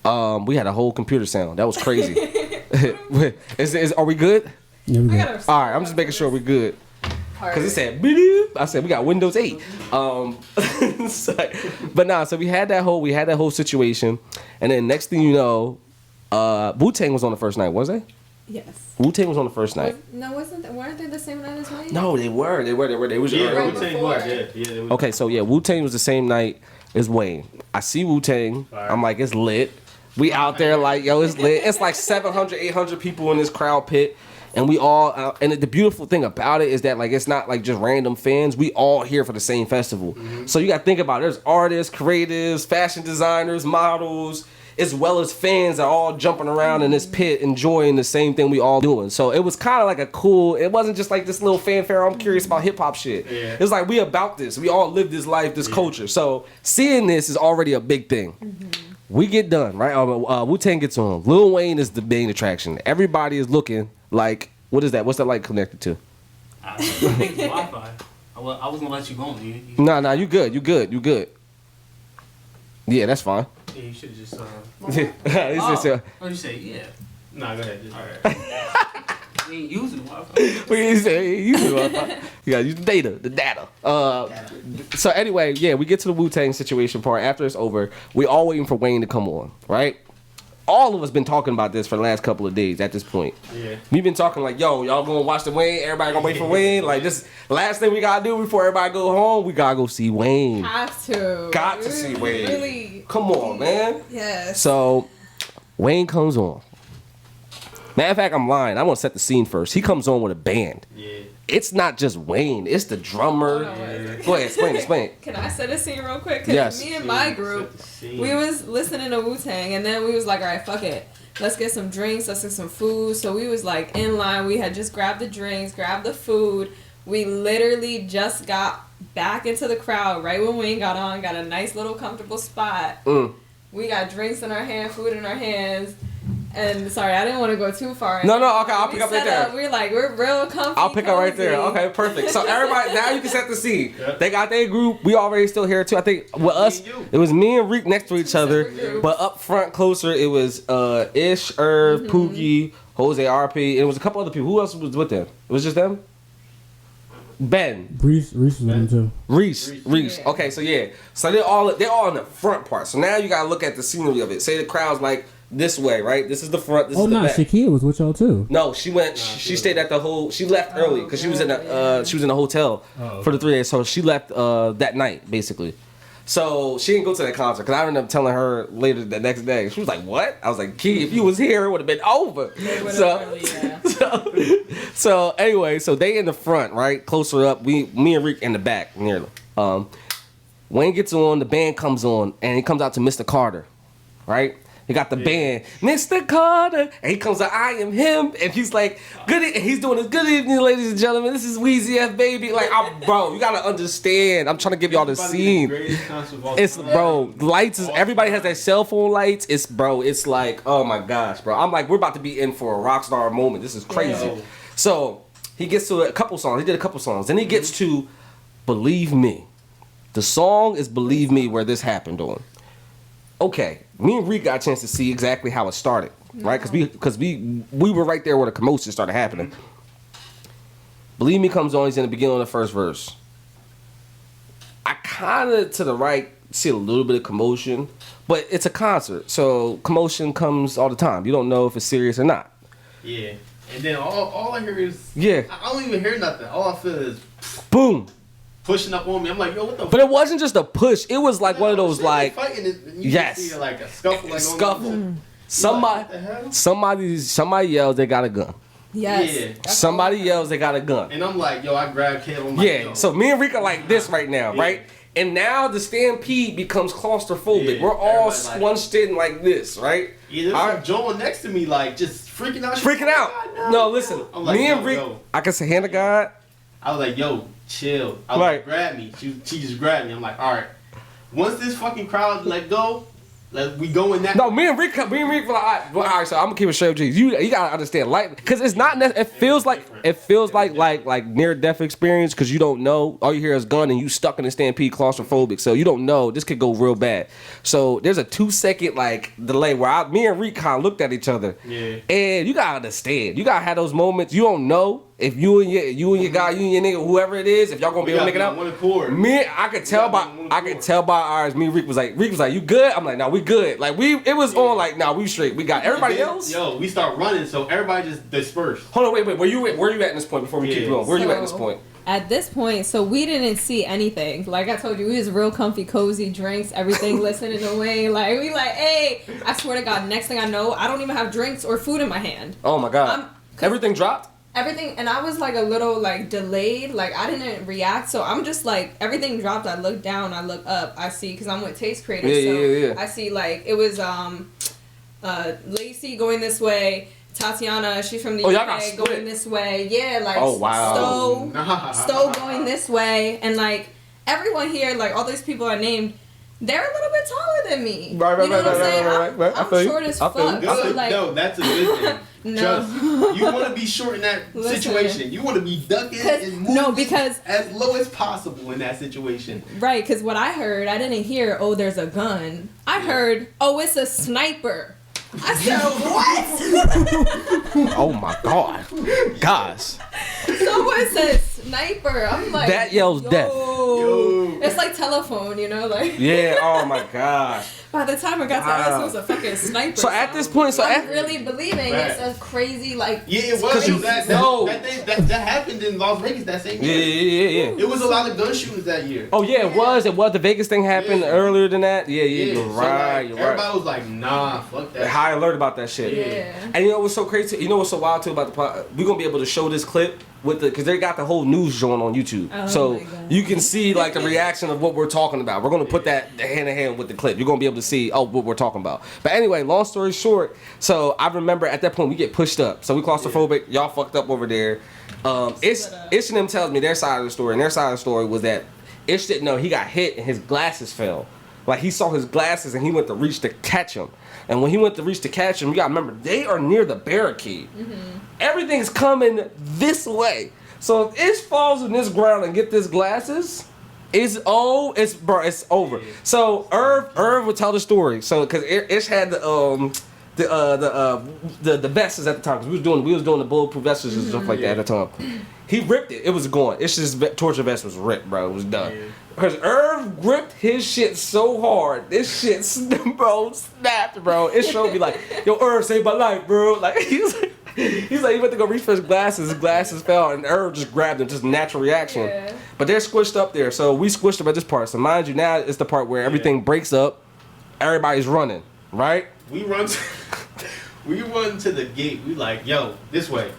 We had a whole computer sound. That was crazy. Are we good? Yeah, we I good. gotta All right, I'm just making sure we're good. part. Cause it said, beep. I said we got Windows 8. But nah, so we had that whole situation, and then next thing you know, Wu-Tang was on the first night, was they? Yes. Wu-Tang was on the first night. Weren't they the same night as Wayne? No, they were. They was Yeah, early. Wu-Tang was. Yeah, they was. Okay, so yeah, Wu-Tang was the same night as Wayne. I see Wu-Tang. Fire. I'm like, it's lit. We out there like, yo, it's lit. It's like 700, 800 people in this crowd pit. And we all, and the beautiful thing about it is that like, it's not like just random fans. We all here for the same festival. Mm-hmm. So you got to think about it. There's artists, creatives, fashion designers, models, as well as fans that are all jumping around in this pit enjoying the same thing we all doing. So it was kind of like it wasn't just like this little fanfare. I'm curious about hip hop shit. Yeah. It was like we about this. We all live this life, this culture. So seeing this is already a big thing. Mm-hmm. We get done, right? Wu-Tang gets on. Lil Wayne is the main attraction. Everybody is looking like, what is that? What's that light connected to? I think it's Wi-Fi. I was gonna let you go on. You Nah, you good. Yeah, that's fine. Yeah, you should have just. Oh, You say yeah. Nah, go ahead. Just, All right. We ain't using the Wi-Fi. we say you gotta use the data. So anyway, yeah, we get to the Wu-Tang situation part. After it's over, we all waiting for Wayne to come on, right? All of us been talking about this for the last couple of days at this point. Yeah. We've been talking like, yo, y'all gonna watch the Wayne? Everybody gonna wait for Wayne? Like, this last thing we gotta do before everybody go home, we gotta go see Wayne. Have to. Got to see Wayne. Really. Come on, man. Yes. So, Wayne comes on. Matter of fact, I'm lying. I want to set the scene first. He comes on with a band. Yeah. It's not just Wayne. It's the drummer. Go ahead, explain. Can I set a scene real quick? 'Cause Yes. me and my group, we was listening to Wu-Tang, and then we was like, all right, fuck it. Let's get some drinks. Let's get some food. So we was like in line. We had just grabbed the drinks, grabbed the food. We literally just got back into the crowd right when Wayne got on. Got a nice little comfortable spot. We got drinks in our hand, food in our hands. And sorry, I didn't want to go too far. No, okay, I'll pick up right there. We're real comfy. I'll pick up right there. cozy. Okay, perfect. So everybody, now you can set the scene. They got their group. We already still here too. I think with us, it was me and Riik next to each other. But up front closer, it was Ish, Irv, Pookie, Jose RP, and it was a couple other people. Who else was with them? It was just them? Ben. Reese was with him too. Reese. Yeah. Okay, so yeah. So they're all in the front part. So now you gotta look at the scenery of it. Say the crowd's like this way, right? This is the front, this is the back. Shakia was with y'all too. No, she went. She stayed at the whole. She left early because she was in a hotel for the 3 days. So she left that night basically. So she didn't go to that concert because I ended up telling her later the next day. She was like, "What?" I was like, "Key, if you was here, it would have been over." So anyway, so they in the front, right, closer up. Me and Riik in the back nearly. Wayne gets on, the band comes on, and he comes out to Mr. Carter, right? He got the band, Mr. Carter, and he comes out, I am him, and he's like, and he's doing this, good evening, ladies and gentlemen, this is Weezy F, baby. Like, bro, you gotta understand, I'm trying to give y'all the scene. It's, bro, lights is, everybody has their cell phone lights, it's like, oh my gosh, bro. I'm like, we're about to be in for a rock star moment, this is crazy. Yeah. So, he gets to a couple songs, he did a couple songs, then he gets to Believe Me. The song is Believe Me where this happened on. Okay, me and Riik got a chance to see exactly how it started, right? Because we were right there where the commotion started happening. Believe Me comes on, he's in the beginning of the first verse. I kind of, to the right, see a little bit of commotion, but it's a concert, so commotion comes all the time. You don't know if it's serious or not. Yeah, and then all I hear is, Yeah. I don't even hear nothing. All I feel is Boom. pushing up on me. I'm like, yo, what the But it wasn't just a push. It was like one of those shit, like fighting it, you yes. see like a scuffle, like Scuffle. Somebody Somebody yells they got a gun. Yes. Yeah. Somebody yells they got a gun. And I'm like, yo, I grab Kev. I'm like, Yeah. yo. So me and Riik are like this right now, right? And now the stampede becomes claustrophobic. Yeah, We're all everybody squunched in like this, right? Yeah, there's some Joel next to me, like just freaking out. Freaking out. No, listen. I'm like, Me and yo, Riik, yo. I can say hand to God. I was like, yo, chill. Right. Grab me. She just grabbed me. I'm like, all right. Once this fucking crowd let go, We go in that. No, me and Riik were like, all right, so I'm gonna keep it straight with you. You gotta understand, like, because it's not. It feels like near death experience because you don't know. All you hear is gun and you stuck in the stampede, claustrophobic. So you don't know. This could go real bad. So there's a 2-second like delay where me and Riik kind of looked at each other. Yeah. And you gotta understand. You gotta have those moments. You don't know if you and your guy, you and your nigga, whoever it is, if y'all gonna be able to make it out. Me, I could tell by ours. Me and Riik was like, you good? I'm like, nah, we good. Like it was on like, nah, we straight. We got everybody else. Yo, we start running, so everybody just dispersed. Hold on, wait. Where you at in this point before we keep going? Where you at in this point? At this point, so we didn't see anything. Like I told you, we was real comfy, cozy, drinks, everything, listening away. Like we like, hey, I swear to God, next thing I know, I don't even have drinks or food in my hand. Oh my God. Everything dropped? Everything, and I was like a little like delayed, like I didn't react, so I'm just like everything dropped. I look down, I look up, I see because I'm with Taste Creators, yeah. I see like it was Lacey going this way, Tatiana, she's from the UK, going this way, like Stowe going this way, and like everyone here, like all these people I named, they're a little bit taller than me. Right. You know what I'm saying? I'm short as fuck. So like, no, that's a good thing. No. You want to be short in that situation. You want to be ducking and moving because as low as possible in that situation. Right, because what I heard, I didn't hear, oh, there's a gun. I heard, oh, it's a sniper. I said, what? Oh my God. Guys. Someone said sniper. I'm like, that yells death. Yo. It's like telephone, you know, like. Yeah. Oh my God. By the time I got to us, it was a fucking sniper. So at this point, I'm really believing it's a crazy like. Yeah, it was. That happened in Las Vegas that same year. Yeah. It was a lot of gun shootings that year. Oh yeah, it was. The Vegas thing happened earlier than that. Yeah. You're right. Everybody was like, nah, fuck that. High alert about that shit. Yeah. And you know what's so crazy? You know what's so wild too about the pod? We're gonna be able to show this clip because they got the whole news joint on YouTube, so you can see like the reaction of what we're talking about. We're gonna put that hand in hand with the clip. You're gonna be able to see what we're talking about. But anyway, long story short, so I remember at that point we get pushed up, so we claustrophobic. Y'all fucked up over there. Ish and them tells me their side of the story, and their side of the story was that Ish didn't know he got hit and his glasses fell. Like he saw his glasses and he went to reach to catch him. And when he went to reach to catch him, you gotta remember they are near the barricade. Mm-hmm. Everything's coming this way. So if Ish falls in this ground and get this glasses, it's over. Yeah. So Irv would tell the story. So because Ish had the vests at the time, because we was doing the bulletproof vests and stuff like that at the time. He ripped it. It was gone. Ish's torture vest was ripped, bro. It was done. Because Irv gripped his shit so hard. This shit, bro, snapped, bro. It showed me like, yo, Irv saved my life, bro. Like he's like, he went to go reach for his glasses fell, and Irv just grabbed him, just natural reaction. Yeah. But they're squished up there, so we squished them at this part. So mind you, now it's the part where everything breaks up, everybody's running, right? We run to the gate. We like, yo, this way.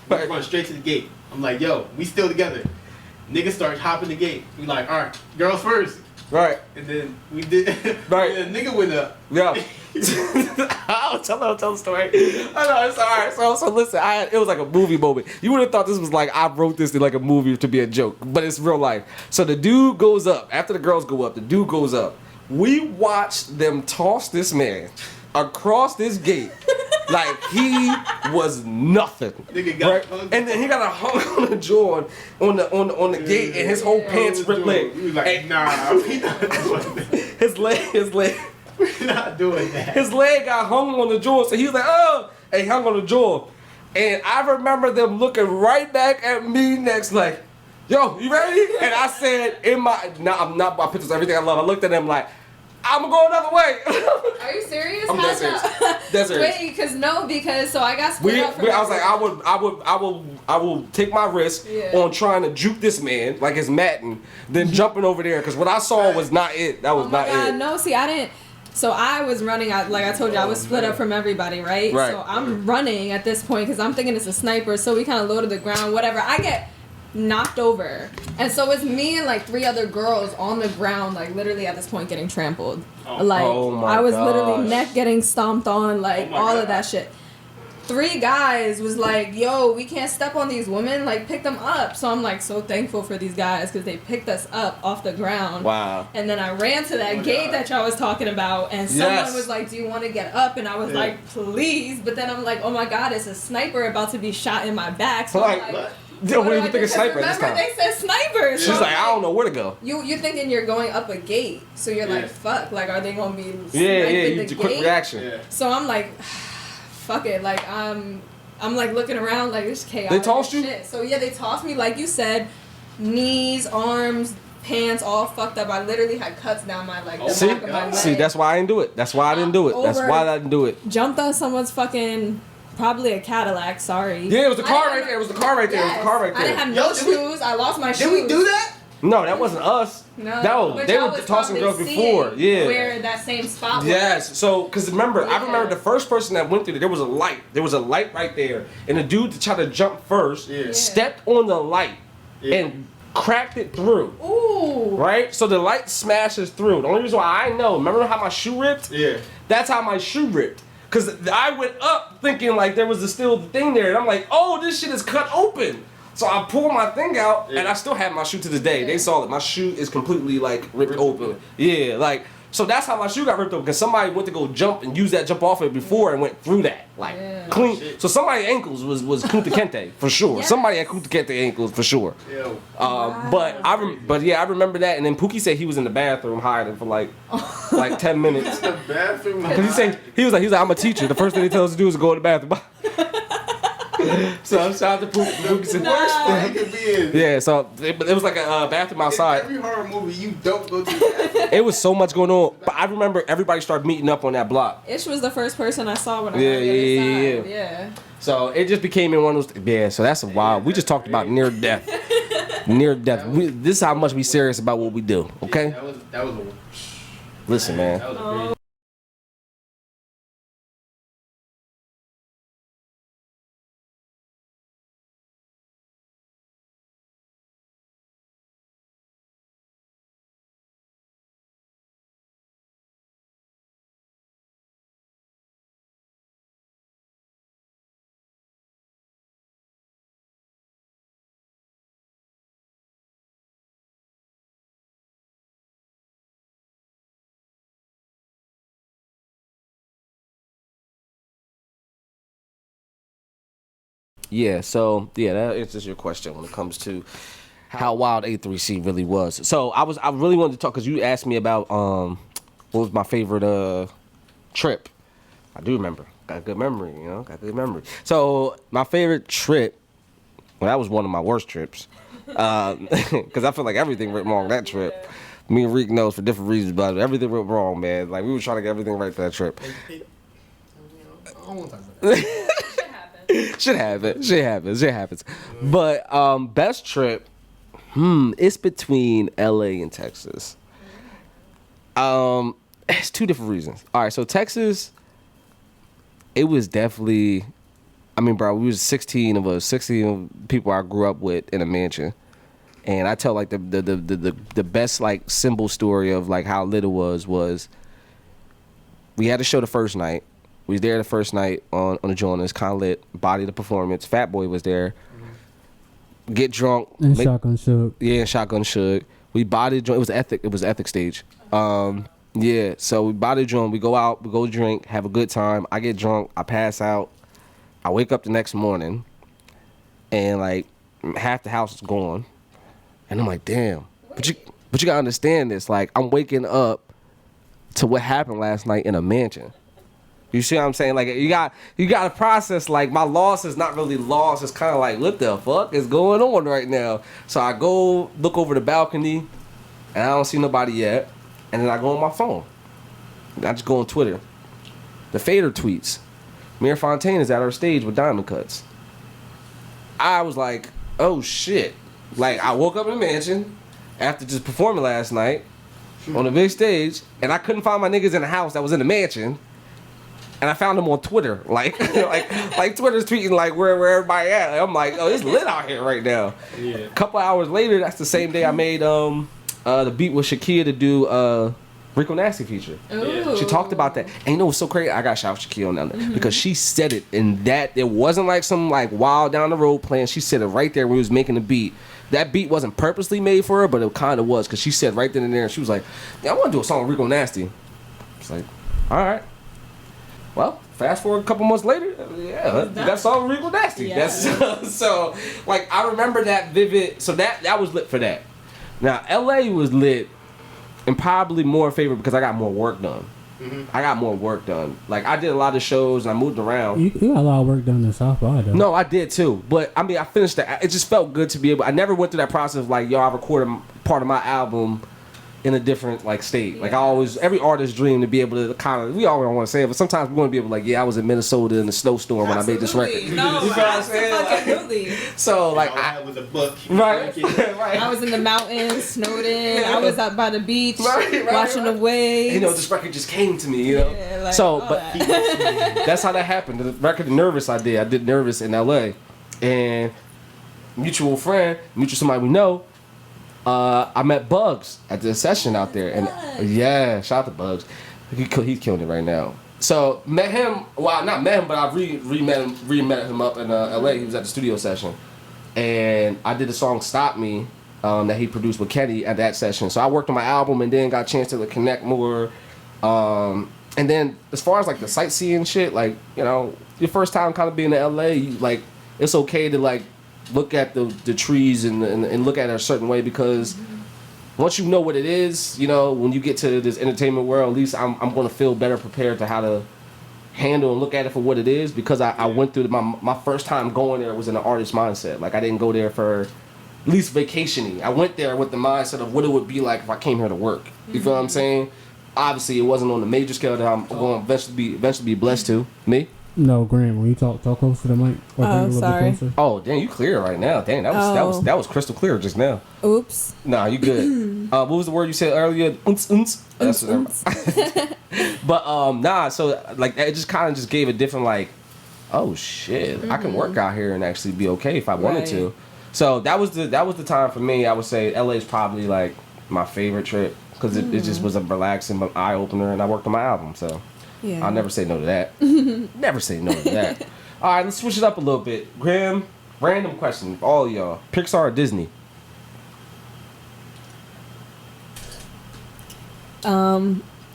We run straight to the gate. I'm like, yo, we still together. Niggas start hopping the gate. We like, all right, girls first. Right. And then we did. Right. And the nigga went up. Yeah. I'll tell the story. I know, it's alright. So listen, it was like a movie moment. You would have thought this was like I wrote this in like a movie to be a joke, but it's real life. So the dude goes up. After the girls go up, the dude goes up. We watched them toss this man across this gate. Like he was nothing, right? And then he got a hung on the jaw on the gate, and his whole pants ripped leg. We was like, nah, we not doing that. His leg. We're not doing that. His leg got hung on the jaw, so he was like, oh, and he hung on the jaw. And I remember them looking right back at me next, like, yo, you ready? And I said, I'm not my pictures, everything I love. I looked at them like, I'm gonna go another way. Are you serious? I'm dead serious. Dead serious. Wait, because I got split up from I was like, I will take my risk on trying to juke this man like it's Madden, then jumping over there, because what I saw was not it. That was not it. No, see, I didn't. So I was running out, like I told you, I was split up from everybody, right? So I'm running at this point because I'm thinking it's a sniper. So we kind of low to the ground, whatever. I get knocked over, and so it's me and like 3 other girls on the ground, like literally at this point getting trampled. I was literally neck getting stomped on, like all of that shit. 3 guys was like, yo, we can't step on these women, like pick them up. So I'm like so thankful for these guys because they picked us up off the ground. Wow. And then I ran to that gate that y'all was talking about, and someone was like, do you want to get up? And I was like, please. But then I'm like, oh my god, it's a sniper about to be shot in my back. So I'm like, what do you think of sniper this time? They said sniper. She's like, I don't know where to go. You're thinking you're going up a gate, so you're like, fuck, like, are they gonna be you the quick reaction. Yeah. So I'm like, fuck it, like I'm like looking around like this chaos. They tossed you? Shit. So yeah, they tossed me like you said, knees, arms, pants, all fucked up. I literally had cuts down my back of my leg. See, that's why I didn't do it. That's why I didn't do it. That's why I didn't do it. Jumped on someone's fucking. Probably a Cadillac, sorry. Yeah, it was the car right there. It was the car right there. It was the car right there. I didn't have no shoes. I lost my shoes. Did we do that? No, that wasn't us. No. They were tossing girls before. Yeah. Where that same spot was. Yes. So, because remember, I remember the first person that went through there was a light. There was a light right there. And the dude that tried to jump first stepped on the light and cracked it through. Ooh. Right? So the light smashes through. The only reason why I know, remember how my shoe ripped? Yeah. That's how my shoe ripped. Because I went up thinking like there was still the thing there. And I'm like, oh, this shit is cut open. So I pulled my thing out and I still have my shoe to this day. They saw it. My shoe is completely like ripped open. Yeah, like, so that's how my shoe got ripped open. Because somebody went to go jump and use that jump off it before and went through that. Like, clean. So somebody's ankles was Kunta Kinte for sure. Yes. Somebody had Kunta Kinte ankles for sure. Yo. But I remember that. And then Pookie said he was in the bathroom hiding for like 10 minutes. The bathroom. Because he was like, I'm a teacher. The first thing they tell us to do is go to the bathroom. So shout out to Pookie. Worst thing could be in. Yeah, so it was like a bathroom outside. Every horror movie, you don't go to the bathroom. It was so much going on. But I remember everybody started meeting up on that block. Ish was the first person I saw when I went on the other side. Yeah. So it just became in one of those. Yeah, so that's a wild. We just talked about near death. Near death. This is how much we serious about what we do, okay? Yeah, that was a. Listen, man. That was a crazy. Yeah, so that answers your question when it comes to how wild A3C really was. So I really wanted to talk because you asked me about what was my favorite trip. I do remember. Got a good memory, got good memory. So my favorite trip, well, that was one of my worst trips. Because I feel like everything went wrong that trip. Me and Riik knows for different reasons, but everything went wrong, man. Like we were trying to get everything right for that trip. I don't want to talk about that. Shit happens. But best trip, it's between LA and Texas. It's two different reasons. All right, so Texas, it was definitely, I mean, bro, we was 16 of us, 16 people I grew up with in a mansion. And I tell like the best like symbol story of like how lit it was we had a show the first night. We was there the first night on the joint. It was kind of lit. Body the performance. Fat Boy was there. Get drunk. And Shotgun Suge. Yeah, and Shotgun Suge. We body joint. It was ethic stage. Yeah, so we body joint. We go out. We go drink. Have a good time. I get drunk. I pass out. I wake up the next morning, and like half the house is gone. And I'm like, damn. But you gotta understand this. Like I'm waking up to what happened last night in a mansion. You see what I'm saying? Like you got to process like my loss is not really loss. It's kind of like what the fuck is going on right now? So I go look over the balcony, and I don't see nobody yet. And then I go on my phone. I just go on Twitter. The Fader tweets. Mira Fontaine is at our stage with diamond cuts. I was like, oh shit. Like I woke up in the mansion after just performing last night on the big stage, and I couldn't find my niggas in the house that was in the mansion. And I found them on Twitter, like Twitter's tweeting like where everybody at. I'm like, oh, it's lit out here right now. Yeah. A couple hours later, that's the same day I made the beat with Shakia to do Rico Nasty feature. Ooh. She talked about that. And you know what's so crazy? I got to shout out Shaquille on that because she said it, and that it wasn't like some like wild down the road plan. She said it right there when we was making the beat. That beat wasn't purposely made for her, but it kind of was because she said right then and there, and she was like, "Yeah, I want to do a song with Rico Nasty." It's like, all right. Well, fast forward a couple months later, that song with Rico Nasty. Yeah. That's so like I remember that vivid. So that was lit for that. Now LA was lit. And probably more favorite because I got more work done. I got more work done. Like I did a lot of shows and I moved around. You got a lot of work done in South by though. No, I did too. But I mean, I finished that. It just felt good to be able. I never went through that process of like, yo, I recorded part of my album in a different like state. Like I always, every artist dream to be able to kind of. We always don't want to say it, but sometimes we want to be able to like, yeah, I was in Minnesota in a snowstorm when I made this record. No, you know what I'm saying? absolutely. So like, I was a book. right, right. I was in the mountains, snowed in. I was out by the beach, Right, watching the waves. You know, this record just came to me. You know, Yeah, like, so all but that. that's how that happened. The record Nervous I did Nervous in LA, and mutual somebody we know. I met Bugs at the session out there, and yeah, shout out to Bugs. He's killing it right now. So met him. Well, not met him, but I re-met him up in LA. He was at the studio session, and I did the song "Stop Me" that he produced with Kenny at that session. So I worked on my album, and then got a chance to like, connect more. And then as far as like the sightseeing shit, like you know, your first time kind of being in LA, like it's okay to like. Look at the trees and look at it a certain way because once you know what it is, you know, when you get to this entertainment world, at least I'm going to feel better prepared to how to handle and look at it for what it is because I went through my first time going there was in an artist mindset. Like I didn't go there for at least vacationing. I went there with the mindset of what it would be like if I came here to work. You feel what I'm saying? Obviously, it wasn't on the major scale that I'm going to eventually be blessed to. Me? No, Graham, when you talk close to the mic. Or bring it a little sorry. bit closer. Oh, damn, you clear right now. Dang, that was crystal clear just now. Oops. Nah, you good. What was the word you said earlier? That's But nah, so like it just kind of just gave a different like, oh shit, I can work out here and actually be okay if I wanted to. So that was the time for me. I would say LA is probably like my favorite trip because it just was a relaxing eye opener, and I worked on my album. So Yeah. I'll never say no to that. Never say no to that. All right, let's switch it up a little bit. Graham, random question for all of y'all: Pixar or Disney?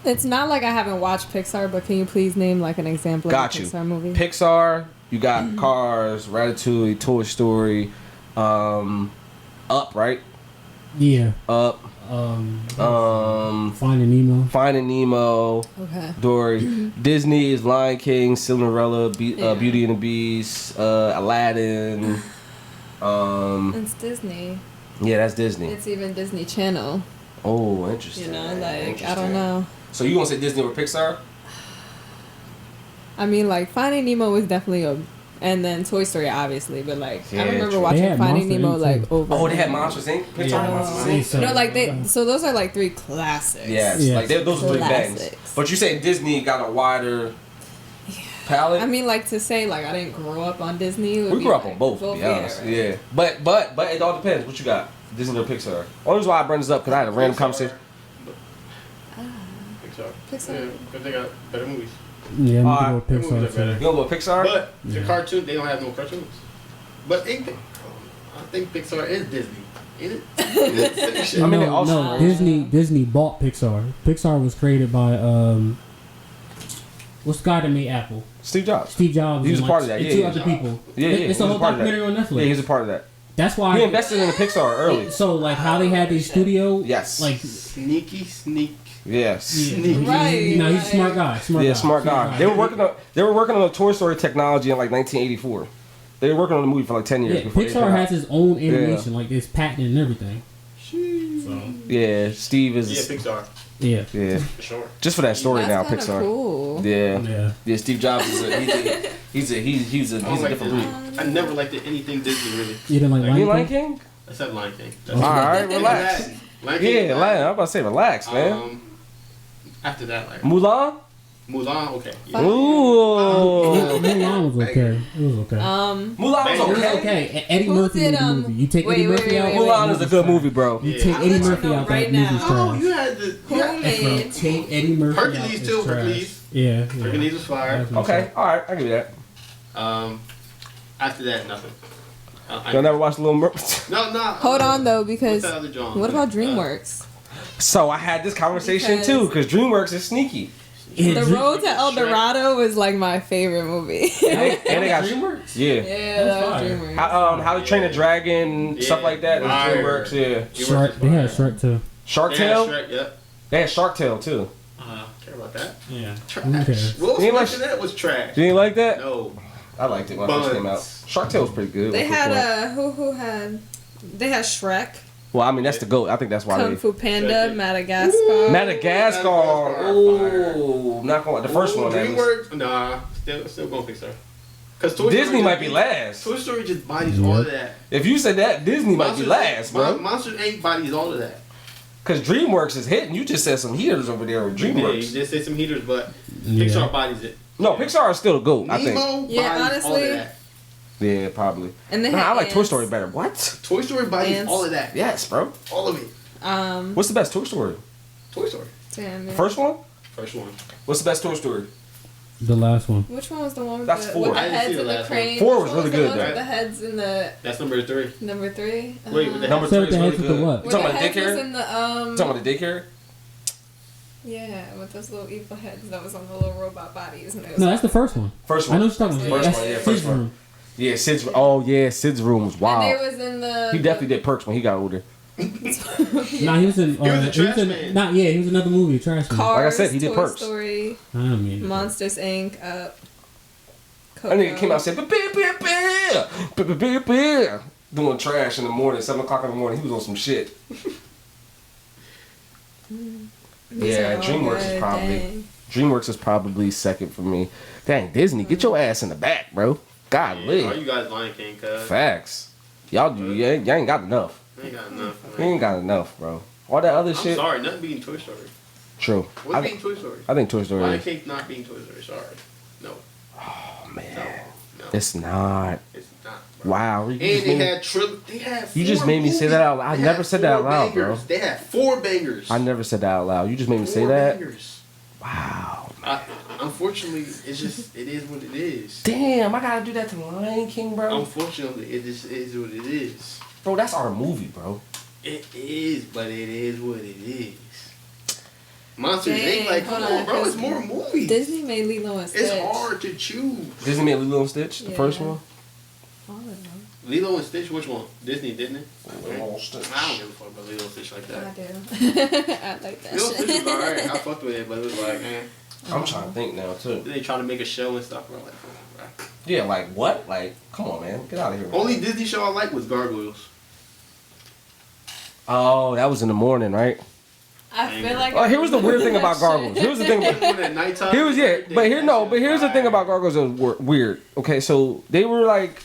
It's not like I haven't watched Pixar, but can you please name like an example Got of a you. Pixar movie? Pixar, you got Cars, Ratatouille, Toy Story, Up, right? Yeah. Up, Finding Nemo. Finding Nemo, Okay. Dory. Disney is Lion King, Cinderella, Yeah. Beauty and the Beast, Aladdin. It's Disney. Yeah, that's Disney. It's even Disney Channel. Oh, interesting. You know, like I Interesting. don't know. So you gonna say Disney or Pixar? I mean, like Finding Nemo was definitely and then Toy Story, obviously. But like Yeah, I remember true. watching They had Finding Monster Nemo Inc. like too. over. Oh, and they had over. Monsters Inc. Pixar Yeah. had Monsters Oh, Inc. so- No, like so those are like three classics. Yes, Yes. like those are three bangs. Classics. But you say Disney got a wider palette. I mean, like to say like I didn't grow up on Disney. Would we be grew up like, on both, to be honest. right? Yeah, but it all depends. What you got, Disney or Pixar? Only reason why I bring this up because I had a random conversation. Pixar. Yeah, because they got better movies. Yeah, I'm Alright, gonna go the movies Pixar are better. You too. gonna go Pixar? But the Yeah. cartoon, they don't have no cartoons. But I think Pixar is Disney. Ain't it? I mean, they no, also- no, Disney bought Pixar. Pixar was created by what's the guy that made Apple? Steve Jobs. Steve Jobs. He was and, a part of that, and yeah, two yeah. other people. Yeah, yeah. It's he a was whole part of that. documentary on Netflix. Yeah, he's a part of that. That's why He invested in the Pixar early. So like how they had these studio. Yes. Like Sneak. Yes. yeah, Right, you know, he's a right. smart guy. Smart guy. They were working on a Toy Story technology in like 1984. They were working on the movie for like 10 years Yeah, before they Pixar came out. has his own animation, like it's patent and everything. So Yeah, Steve Yeah, is. Pixar. yeah. Yeah, For sure. just for that story That's now, kinda Pixar. Cool. Yeah, Yeah. Steve Jobs is he's a I don't like different breed. Disney. I never liked anything Disney really. You didn't like You mean Lion Lion King? King? I said Lion King. All right, relax. Aladdin. Lion King. Yeah, Lion. I'm about to say relax, man. After that, like Mulan. Mulan, okay. Fuck. Ooh. Mulan was okay. It was okay. Mulan It was was okay. okay. Eddie Who Murphy did, made the movie. You take wait, Eddie wait, Murphy wait, out. wait, Mulan is a good movie, bro. You Yeah. take I'll Eddie let you Murphy know out. right That movie's now. Oh, trash. you had the. Who Mermaid. Take Eddie Murphy. Hercules out, too, it's trash. Hercules. Yeah. Hercules was fire. Okay, all right, I give you that. After that, nothing. Y'all never watched Little Mermaid? No. Hold on though, because What's the other genre? what about DreamWorks? So I had this conversation too, because DreamWorks is sneaky. Yeah, The Road to El Shrek. Dorado was like my favorite movie. And they got DreamWorks. yeah. Yeah, that was fire. DreamWorks. How to Train a Dragon, Yeah, stuff like that. It was fire. DreamWorks, yeah. Shark. They had Shark too. Shark Yeah, Tale. Shrek, yep. They had Shark Tale too. Care about that? Yeah. Trash. Okay. What was You ain't much of that was trash. You didn't like that? No. I liked it when it first came out. Buns. Shark Tale was pretty good. They What's the had point? who had they had Shrek, Well, I mean that's the GOAT. I think that's why Kung they. Fu Panda, Shrek. Madagascar. Madagascar. Madagascar, Ooh, not going. The first one. That was, DreamWorks. Nah, still going Pixar. Cause Toy Disney Story might just be beat- last. Toy Story just bodies all of that. If you said that, Disney might be last, bro. Monsters Inc. bodies all of that. Because DreamWorks is hitting. You just said some heaters over there with Yeah, you DreamWorks. just said some heaters, but Yeah. Pixar bodies it. No, Pixar is still the GOAT. I think. Nemo Yeah, bodies all honestly. of that. Yeah, probably. And they Nah, had I like Toy Ants. Story better. What? Toy Story bodies Ants. all of that. Yes, bro. All of it. What's the best Toy Story? Toy Story. Damn it. First one? First one. What's the best Toy Story? The last one. Which one was the one with That's the, four. with the I didn't see heads the and the last one. cranes? Four Which was one really the good, one though. with the heads and the That's number 3. number 3. Wait, with the Number Say 3 with is the really heads with the good. what? You talking about the heads was daycare? in the You talking about the daycare? yeah, with those little evil heads that was on the little robot bodies. And it was No, that's the first one. First I know one. what you're talking about. First That's one, yeah, Sid's first one. room. Yeah, Sid's. Oh yeah, Sid's room was And wild. they was in the. He definitely did Perks when he got older. Nah, he was in. He was a trash man. He was another movie, Trash Man. Cars, Like I said, he did Toy Perks. Story, I mean, Monsters Inc. That nigga came out and said, "Beer," doing trash in the morning, 7:00 in the morning. He was on some shit. Yeah, DreamWorks is probably second for me. Dang, Disney, get your ass in the back, bro. Golly. Yeah, all you guys Lion King, cuz. Facts. Y'all ain't got enough. I ain't got enough. You ain't got enough, bro. All that other I'm shit. sorry, nothing beating Toy Story. True. What's beating Toy Story? I think Toy Story Lion is. King's not beating Toy Story. Sorry. No. Oh man, No. it's not. It's not. Bro. Wow. And they had You just made me say that out loud. I never said that out loud, bro. They had 4 bangers. I never said that out loud. You just made me say 4 that. Bangers. Wow. Unfortunately, it is what it is. Damn, I gotta do that to Lion King, bro. Unfortunately, it just is what it is. Bro, that's our movie, bro. It is, but it is what it is. Monsters Dang, Inc. Like, come hold on, on, bro. It's 'cause more movies. Disney made Lilo and Stitch. It's hard to choose. Disney made Lilo and Stitch, the first Yeah. one. All of them. Lilo and Stitch, which one? Disney, didn't it? Lilo and Stitch. I don't give a fuck about Lilo and Stitch like I that. do. I like that Lilo and Stitch shit. was alright. I fucked with it, but it was like, man. I'm trying to think now too. They trying to make a show and stuff. Bro. Like, come on, bro. Yeah, like what? Like, come on, man, get out of here. Only Disney show I like was Gargoyles. Oh, that was in the morning, right? I feel like. Oh, here was the weird thing about Gargoyles. Here's the thing. At nighttime. Here was but here's the thing about Gargoyles that was weird. Okay, so they were like,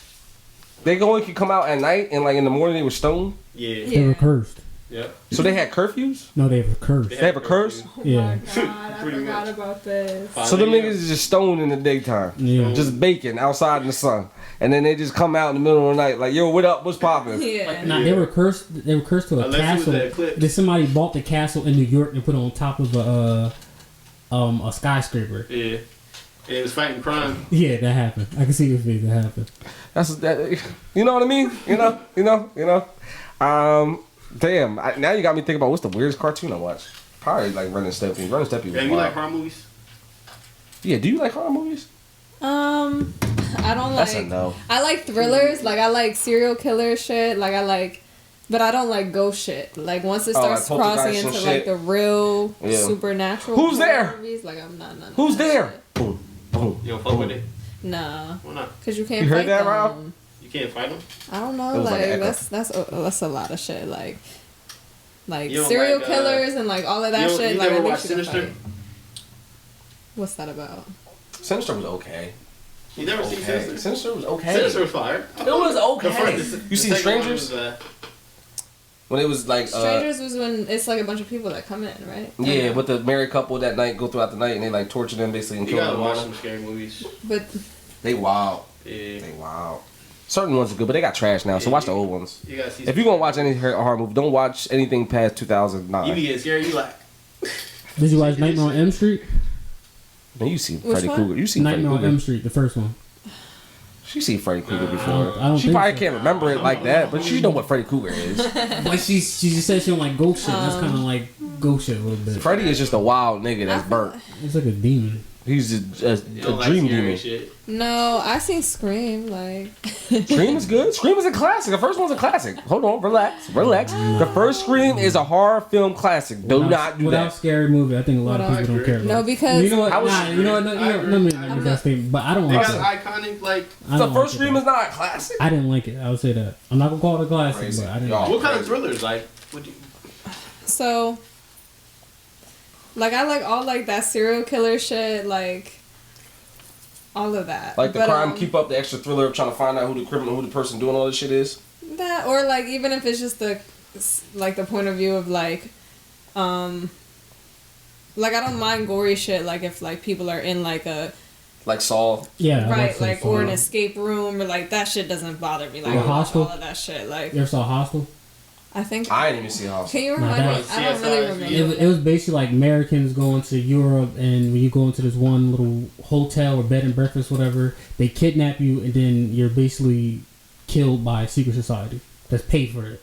they only could come out at night, and like in the morning they were stoned. Yeah. they were cursed. Yep. So they had curfews. No, they were cursed. They have a curse. Oh Yeah. my god, I Pretty forgot much. about this. So them niggas is just stoned in the daytime, Yeah. just baking outside in the sun, and then they just come out in the middle of the night like, yo, what up? What's poppin'? Yeah. Nah, they were cursed. They were cursed to a Unless it was castle. the eclipse. Then somebody bought the castle in New York and put it on top of a skyscraper. Yeah. And it was fighting crime. Yeah, that happened. I can see your face. That happened. That's that. You know what I mean? You know. Damn. Now you got me thinking about what's the weirdest cartoon I watched. Probably like Ren and Stimpy. Ren and Stimpy was Yeah, you wild. like horror movies? Yeah. Do you like horror movies? I don't That's a like. no. I like thrillers. Like I like serial killer shit. Like I like, but I don't like ghost shit. Like once it starts like crossing poltergeist and into shit. like the real Yeah. supernatural. Who's there? Movies, like I'm not. None of Who's that there? shit. Boom. Boom. You don't fuck with it? Nah, Why not? cause you can't. You heard fight that, them. Rob? You can't fight them? I don't It know. was like an Like echo. that's a lot of shit. Like You don't serial like, killers and like all of that shit. You Like never it watched makes you go Sinister? fight. What's that about? Sinister was okay. You never seen Okay. Sinister? Sinister was okay. Sinister was fire. It was okay. The You seen second one Strangers? was, When it was like Strangers was when it's like a bunch of people that come in, right? yeah, with the married couple that night go throughout the night and they like torture them basically and you kill gotta them. watch some scary movies. But They wild. Yeah. They wild. Certain ones are good, but they got trash now. So watch the old ones. You gotta see. If you're gonna watch any horror movie, don't watch anything past 2009. You be getting scared. You like. Did you watch Nightmare on M Street? Man, you see Which Freddy one? Krueger. You see Freddy Nightmare on Krueger. M Street, the first one. She seen Freddy Krueger before. I don't She think probably so. can't remember it like that, but she know what Freddy Krueger is. Like she just said she don't like ghost shit. That's kind of like ghost shit a little bit. Freddy is just a wild nigga that's burnt. It's like a demon. He's a You don't like dream scary demon. shit. No, I seen Scream. Like, Scream is good. Scream is a classic. The first one's a classic. Hold on, relax. The first Scream is a horror film classic. Do not do without that. Scary Movie. I think a lot of Without- people don't care about. no, it. because You know what? I was- You know what? No, let me make that statement. But I don't They like got it. iconic, like, I The don't first like Scream it. is not a classic. I didn't like it. I would say that. I'm not gonna call it a classic, Crazy. but I didn't. Y'all. Like what kind of thrillers? Like, what do you... so, like, I like all like that serial killer shit, like all of that. Like the But, crime, keep up the extra thriller of trying to find out who the criminal, who the person doing all this shit is. that, or like even if it's just the like the point of view of like I don't mind gory shit, like if like people are in like a Like Saw. Yeah. I right watched like that or song. an escape room or like that shit doesn't bother me, like Or I watch Hostel? all of that shit, like You ever saw Hostel? I think I didn't even see House. can you Nah, remind me? that- I don't really CSI, remember. It was basically like Americans going to Europe, and when you go into this one little hotel or bed and breakfast, whatever, they kidnap you, and then you're basically killed by a secret society that's paid for it.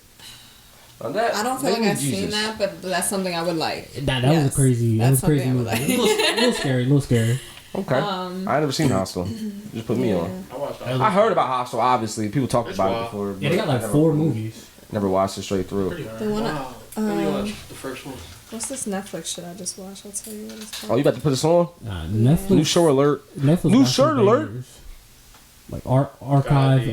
Now that, I don't feel like maybe I've seen Jesus. that, but that's something I would like. That Yes. was a crazy. That was That's a crazy something I movie. would A little scary. A little scary. Okay. I never seen Hostel. Just put me on. I watched That all. I heard about Hostel, obviously. People talked It's about wild. it before. Yeah, they but got I like never- 4 movies. Never watched it straight through. The one Wow. I only watched the first one. What's this Netflix shit I just watched? I'll tell you what it's called. Oh, you about to put this on? Netflix. New show alert. Netflix New got some shirt alert. bangers. Like archive.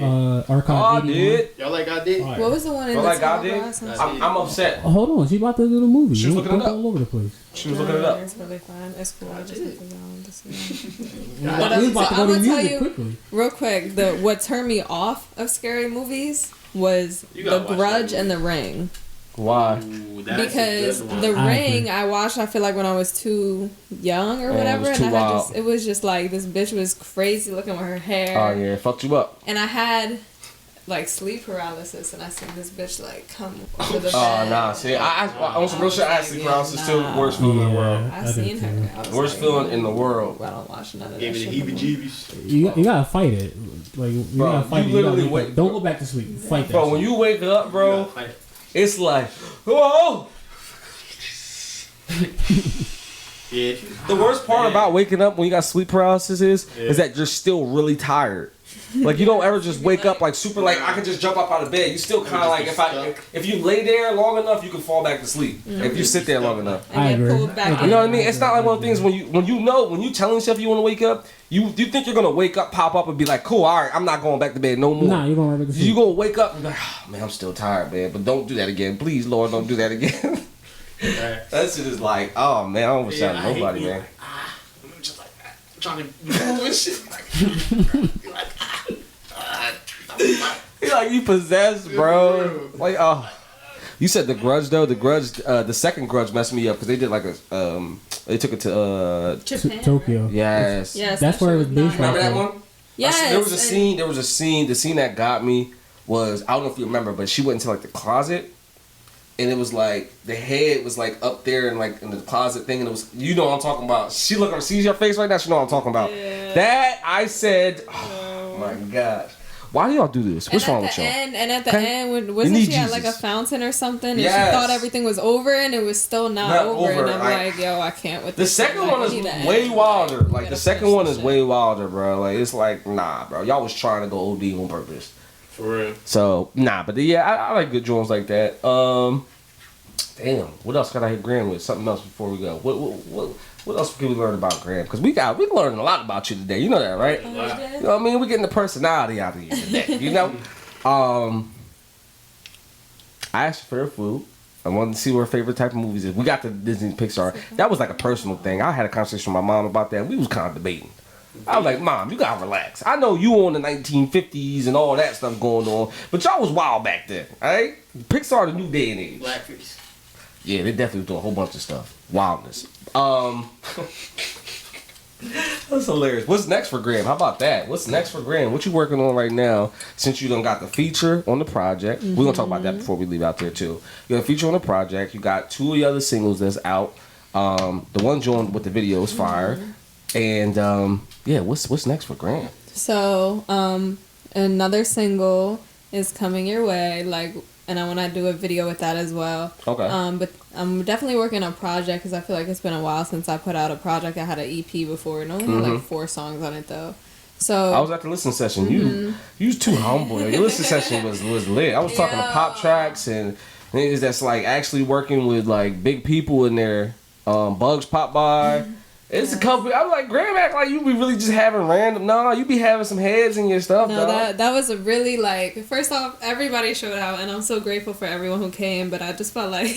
God Archive. Oh, I 81. did. Y'all like I did? Alright. What was the one in Feel the like I top did? glass? I'm upset. Oh, hold on, she about to do the movie. She was You looking it go up. all over the place. She was looking it up. It's really fine. It's cool. I just have to go on to see. We But about to go I'm to gonna tell music you quickly. real quick. What turned me off of scary movies was You The gotta watch Grudge that and The Ring. Why? Ooh, that's a Because good one. The I Ring agree. I watched, I feel like when I was too young or Yeah, it whatever, was and too I had wild. just it was just like this bitch was crazy looking with her hair. Oh yeah, it fucked you up. And I had like sleep paralysis, and I seen this bitch like come over the bed. Oh nah, see, I on some real shit. I sleep paralysis too. Worst feeling in the world. I did seen too. her. I was Worst like, feeling in the world. I don't watch none of that Gave me shit. the heebie-jeebies. You gotta fight it. Like you Bro, gotta fight you it. You gotta literally wake up. wait- Don't go back to sleep. Fight that. Bro, when shit. you wake up, bro, You gotta fight it. it's like, whoa. Yeah. The worst part about waking up when you got sleep paralysis is that you're still really tired. Like you don't ever just wake up like super like I could just jump up out of bed. You still kind of like if you lay there long enough, you can fall back to sleep. If you sit there long enough. And I get agree. pulled back You in. know what I mean? It's not like one of the things when you telling yourself you want to wake up, you think you're gonna wake up, pop up, and be like, cool, all right, I'm not going back to bed no more. Nah, you're going right back to sleep. You gonna wake up and be like, oh, man, I'm still tired, man. But don't do that again, please, Lord, don't do that again. Right. That shit is like, oh man, I don't wish that Yeah, on I hate nobody, being man. like, I'm just like that. I'm trying to move and shit. Like, He like you possessed, bro. Like, oh. You said The Grudge though. The Grudge, the second Grudge messed me up because they did like a, they took it to, Japan. Tokyo. yes. Yes, That's that where shit it was based Remember off that of. one? Yes. There was a and- scene. There was a scene. The scene that got me was I don't know if you remember, but she went into like the closet, and it was like the head was like up there and like in the closet thing, and it was you know what I'm talking about. She look, sees your face right now. She know what I'm talking about. Yeah. That I said, oh my gosh, why do y'all do this? What's wrong with y'all? And at the Okay. end, wasn't need she at like a Jesus. fountain or something? And Yes. she thought everything was over, and it was still not Not over. over, And I'm like- like, yo, I can't with The this. second shit. one Like, is I need to way end. wilder. We Like the gotta second finish one this is shit. way wilder, bro. Like it's like nah, bro. Y'all was trying to go OD on purpose. for real. So nah, but yeah, I like good joints like that. Damn, what else can I hit Graham with? Something else before we go. What else can we learn about Graham? Because we learned a lot about you today. You know that, right? Oh, You you did? know what I mean? We're getting the personality out of you today. You know. I asked her for her food. I wanted to see what her favorite type of movies is. We got the Disney Pixar. That was like a personal thing. I had a conversation with my mom about that. We was kind of debating. I was like, Mom, you gotta relax. I know you on the 1950s and all that stuff going on, but y'all was wild back then, alright? Pixar the new day and age. Blackface. Yeah, they definitely was doing a whole bunch of stuff. Wildness. That's hilarious. What's next for Graham? How about that? What's next for Graham? What you working on right now? Since you done got the feature on the project, we're gonna talk about that before we leave out there too. You got a feature on the project. You got 2 of the other singles that's out. The one joint with the video is fire. And yeah, what's next for Gram? So another single is coming your way, like, and I want to do a video with that as well. Okay. But I'm definitely working on a project because I feel like it's been a while since I put out a project. I had an EP before and only had like 4 songs on it though. So I was at the listening session. You was too humble. Your listening session was lit. I was talking to pop tracks and niggas that's like actually working with like big people in there. Bugs pop by. It's a couple. I'm like, Gram act like you be really just having random. No, you be having some heads in your stuff. No, dog. that was a really like. First off, everybody showed out, and I'm so grateful for everyone who came. But I just felt like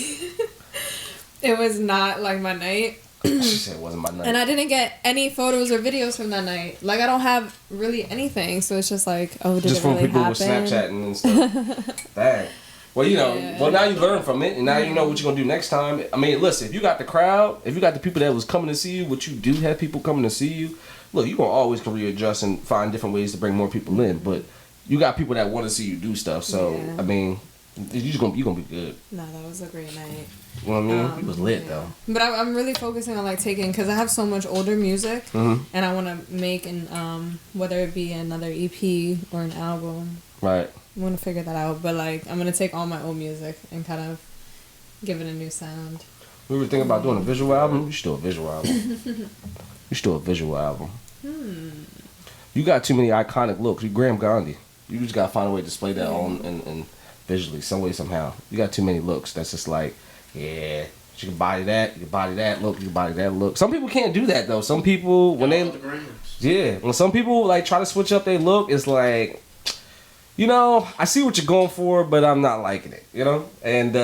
it was not like my night. She said it wasn't my night. And I didn't get any photos or videos from that night. Like I don't have really anything, so it's just like, oh, did just it from really people happen? with Snapchatting and stuff. Dang. Well, you know, well now you learn from it, and now you know what you're gonna do next time. I mean, listen, if you got the crowd, if you got the people that was coming to see you, what you do have people coming to see you. Look, you gonna always can readjust and find different ways to bring more people in, but you got people that want to see you do stuff. So I mean, you gonna be good. No, that was a great night. You know what I mean? It was lit though. But I'm really focusing on like taking, because I have so much older music, and I want to make an whether it be another EP or an album. Right. I want to figure that out, but like I'm gonna take all my old music and kind of give it a new sound. We were thinking about doing a visual album. You should do a visual album. You should do a visual album. You got too many iconic looks. You Gram Gandhi. You just gotta find a way to display that on and visually, some way, somehow. You got too many looks. That's just like, yeah, you can body that. You can body that look. You can body that look. Some people can't do that though. Some people when when some people like try to switch up their look, it's like, you know, I see what you're going for, but I'm not liking it, you know? And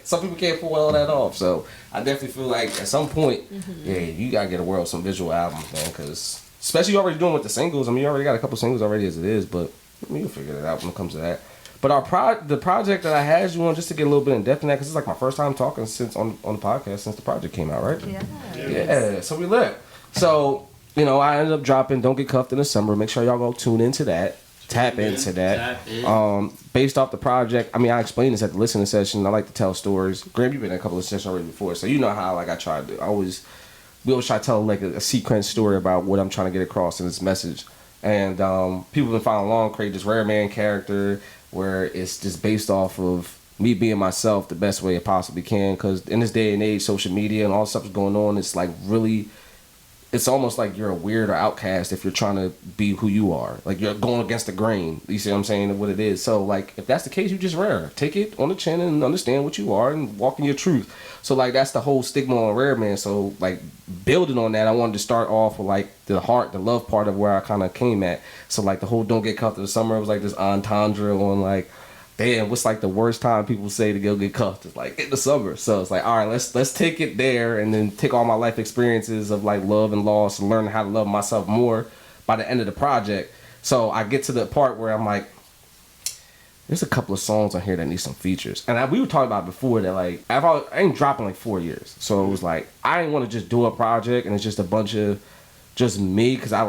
some people can't pull all that off. So I definitely feel like at some point, yeah, you got to get a world some visual albums, man, because especially you already doing with the singles. I mean, you already got a couple singles already as it is, but I mean, you'll figure it out when it comes to that. But the project that I had you on, just to get a little bit in depth in that, because it's like my first time talking since on the podcast since the project came out, right? Yeah, so we lit. So, you know, I ended up dropping Don't Get Cuffed in the Summer. Make sure y'all go tune into that. Tap into that. Based off the project, I mean, I explained this at the listening session. I like to tell stories. Gram, you've been in a couple of sessions already before, so you know how like I try to. We always try to tell like a sequence story about what I'm trying to get across in this message. And people have been following along, create this rare man character where it's just based off of me being myself the best way I possibly can. Because in this day and age, social media and all stuff is going on. It's like really. It's almost like you're a weird or outcast if you're trying to be who you are. Like you're going against the grain. You see what I'm saying? What it is. So like if that's the case, you just rare. Take it on the chin and understand what you are and walk in your truth. So like that's the whole stigma on rare man. So like building on that, I wanted to start off with like the heart, the love part of where I kind of came at. So like the whole Don't Get Cuffed in the Summer was like this entendre on like, damn, what's like the worst time people say to go get cuffed? It's like in the summer. So it's like, all right, let's take it there and then take all my life experiences of like love and loss and learn how to love myself more by the end of the project. So I get to the part where I'm like, there's a couple of songs on here that need some features. And we were talking about before that like, I ain't dropping like 4 years. So it was like, I didn't want to just do a project and it's just a bunch of just me, because I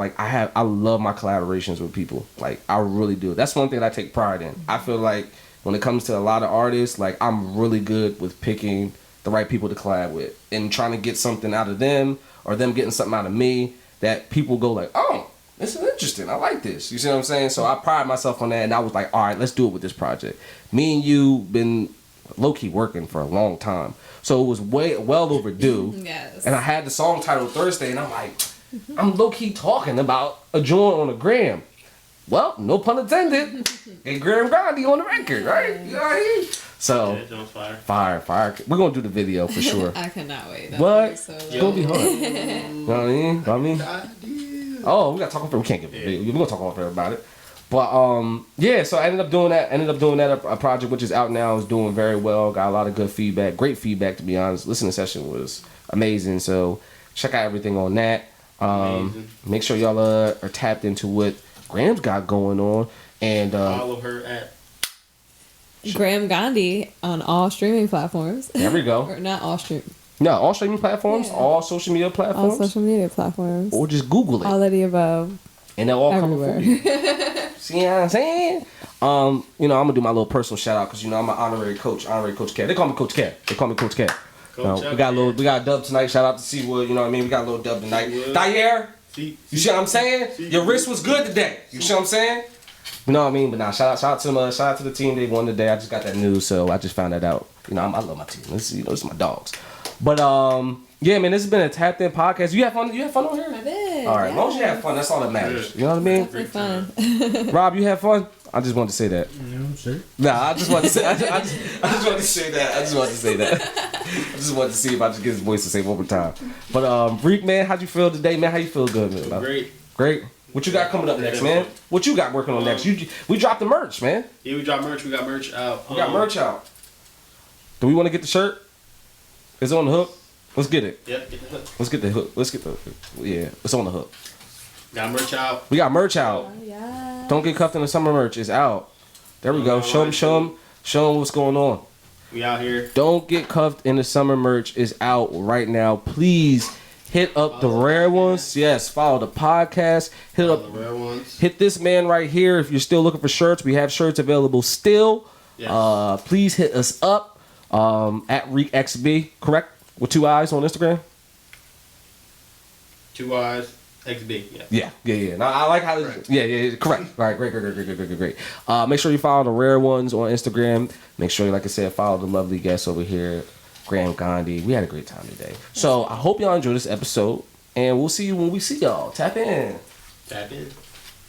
love my collaborations with people. Like I really do. That's one thing that I take pride in. I feel like when it comes to a lot of artists, like I'm really good with picking the right people to collab with and trying to get something out of them or them getting something out of me that people go like, oh, this is interesting. I like this. You see what I'm saying? So I pride myself on that, and I was like, all right, let's do it with this project. Me and you been low-key working for a long time. So it was well overdue. Yes. And I had the song titled Thirstday, and I'm like, I'm low-key talking about a joint on a gram. Well, no pun intended. And Gram Gandhi on the record, right? You know what I mean? So, fire. We're going to do the video for sure. I cannot wait. What? So it's going to be hard. You know what I mean? Oh, we got to talk about it. We can't give a video. We're going to talk about it about it. But, yeah, so I ended up doing that. A project which is out now, is doing very well. Got a lot of good feedback. Great feedback, to be honest. Listening session was amazing. So, check out everything on that. Make sure y'all are tapped into what Gram's got going on, and follow her at Gram Gandhi on all streaming platforms. There we go. Or not all all streaming platforms, all social media platforms, all social media platforms, or just Google it. All of the above, and they'll all everywhere. come for you. See what I'm saying? You know, I'm gonna do my little personal shout out because you know I'm an honorary coach, Kev. They call me Coach Kev. Coach we got a dub tonight. Shout out to Seawood. You know what I mean? We got a little dub tonight. Dyer, you see what I'm saying? Your wrist was good today. You see what I'm saying? You know what I mean? But nah, shout out to the team. They won today. I just got that news, so I just found that out. You know, I love my team. This is my dogs. But yeah, man, this has been a Tapped In podcast. You had fun? You had fun on here? I did. All right, as long as you had fun, that's all that matters. You know what I mean? Definitely fun. Rob, you had fun? I just wanted to say that. Yeah, I'm sure. Nah, I just wanted to say. I just wanted to say that. I just wanted to say that. I just wanted to see if I just get his voice to say one more time. But Riik, man, how'd you feel today, man? How you feel good, man? Great. Great. What you got coming up next, man? What you got working on next? We dropped the merch, man. Yeah, we dropped merch. We got merch out. We got merch out. Do we want to get the shirt? Is it on the hook? Let's get it. Yep, get the hook. Let's get the hook. Yeah, it's on the hook. Got merch out. We got merch out. Oh, yeah. Don't get cuffed in the summer merch. It's out. There we go. Show them what's going on. We out here. Don't get cuffed in the summer merch is out right now. Please hit up the rare ones. Yes, follow the podcast. Hit up the rare ones. Hit this man right here. If you're still looking for shirts, we have shirts available still. Yes. Please hit us up at RiikXB, correct? With 2 eyes on Instagram. 2 eyes. XB, yeah. Yeah. Now, I like how this, yeah, correct. All right, great. Make sure you follow the rare ones on Instagram. Make sure, like I said, follow the lovely guests over here, Gram Gandhi. We had a great time today. So I hope y'all enjoyed this episode, and we'll see you when we see y'all. Tap in. Tap in.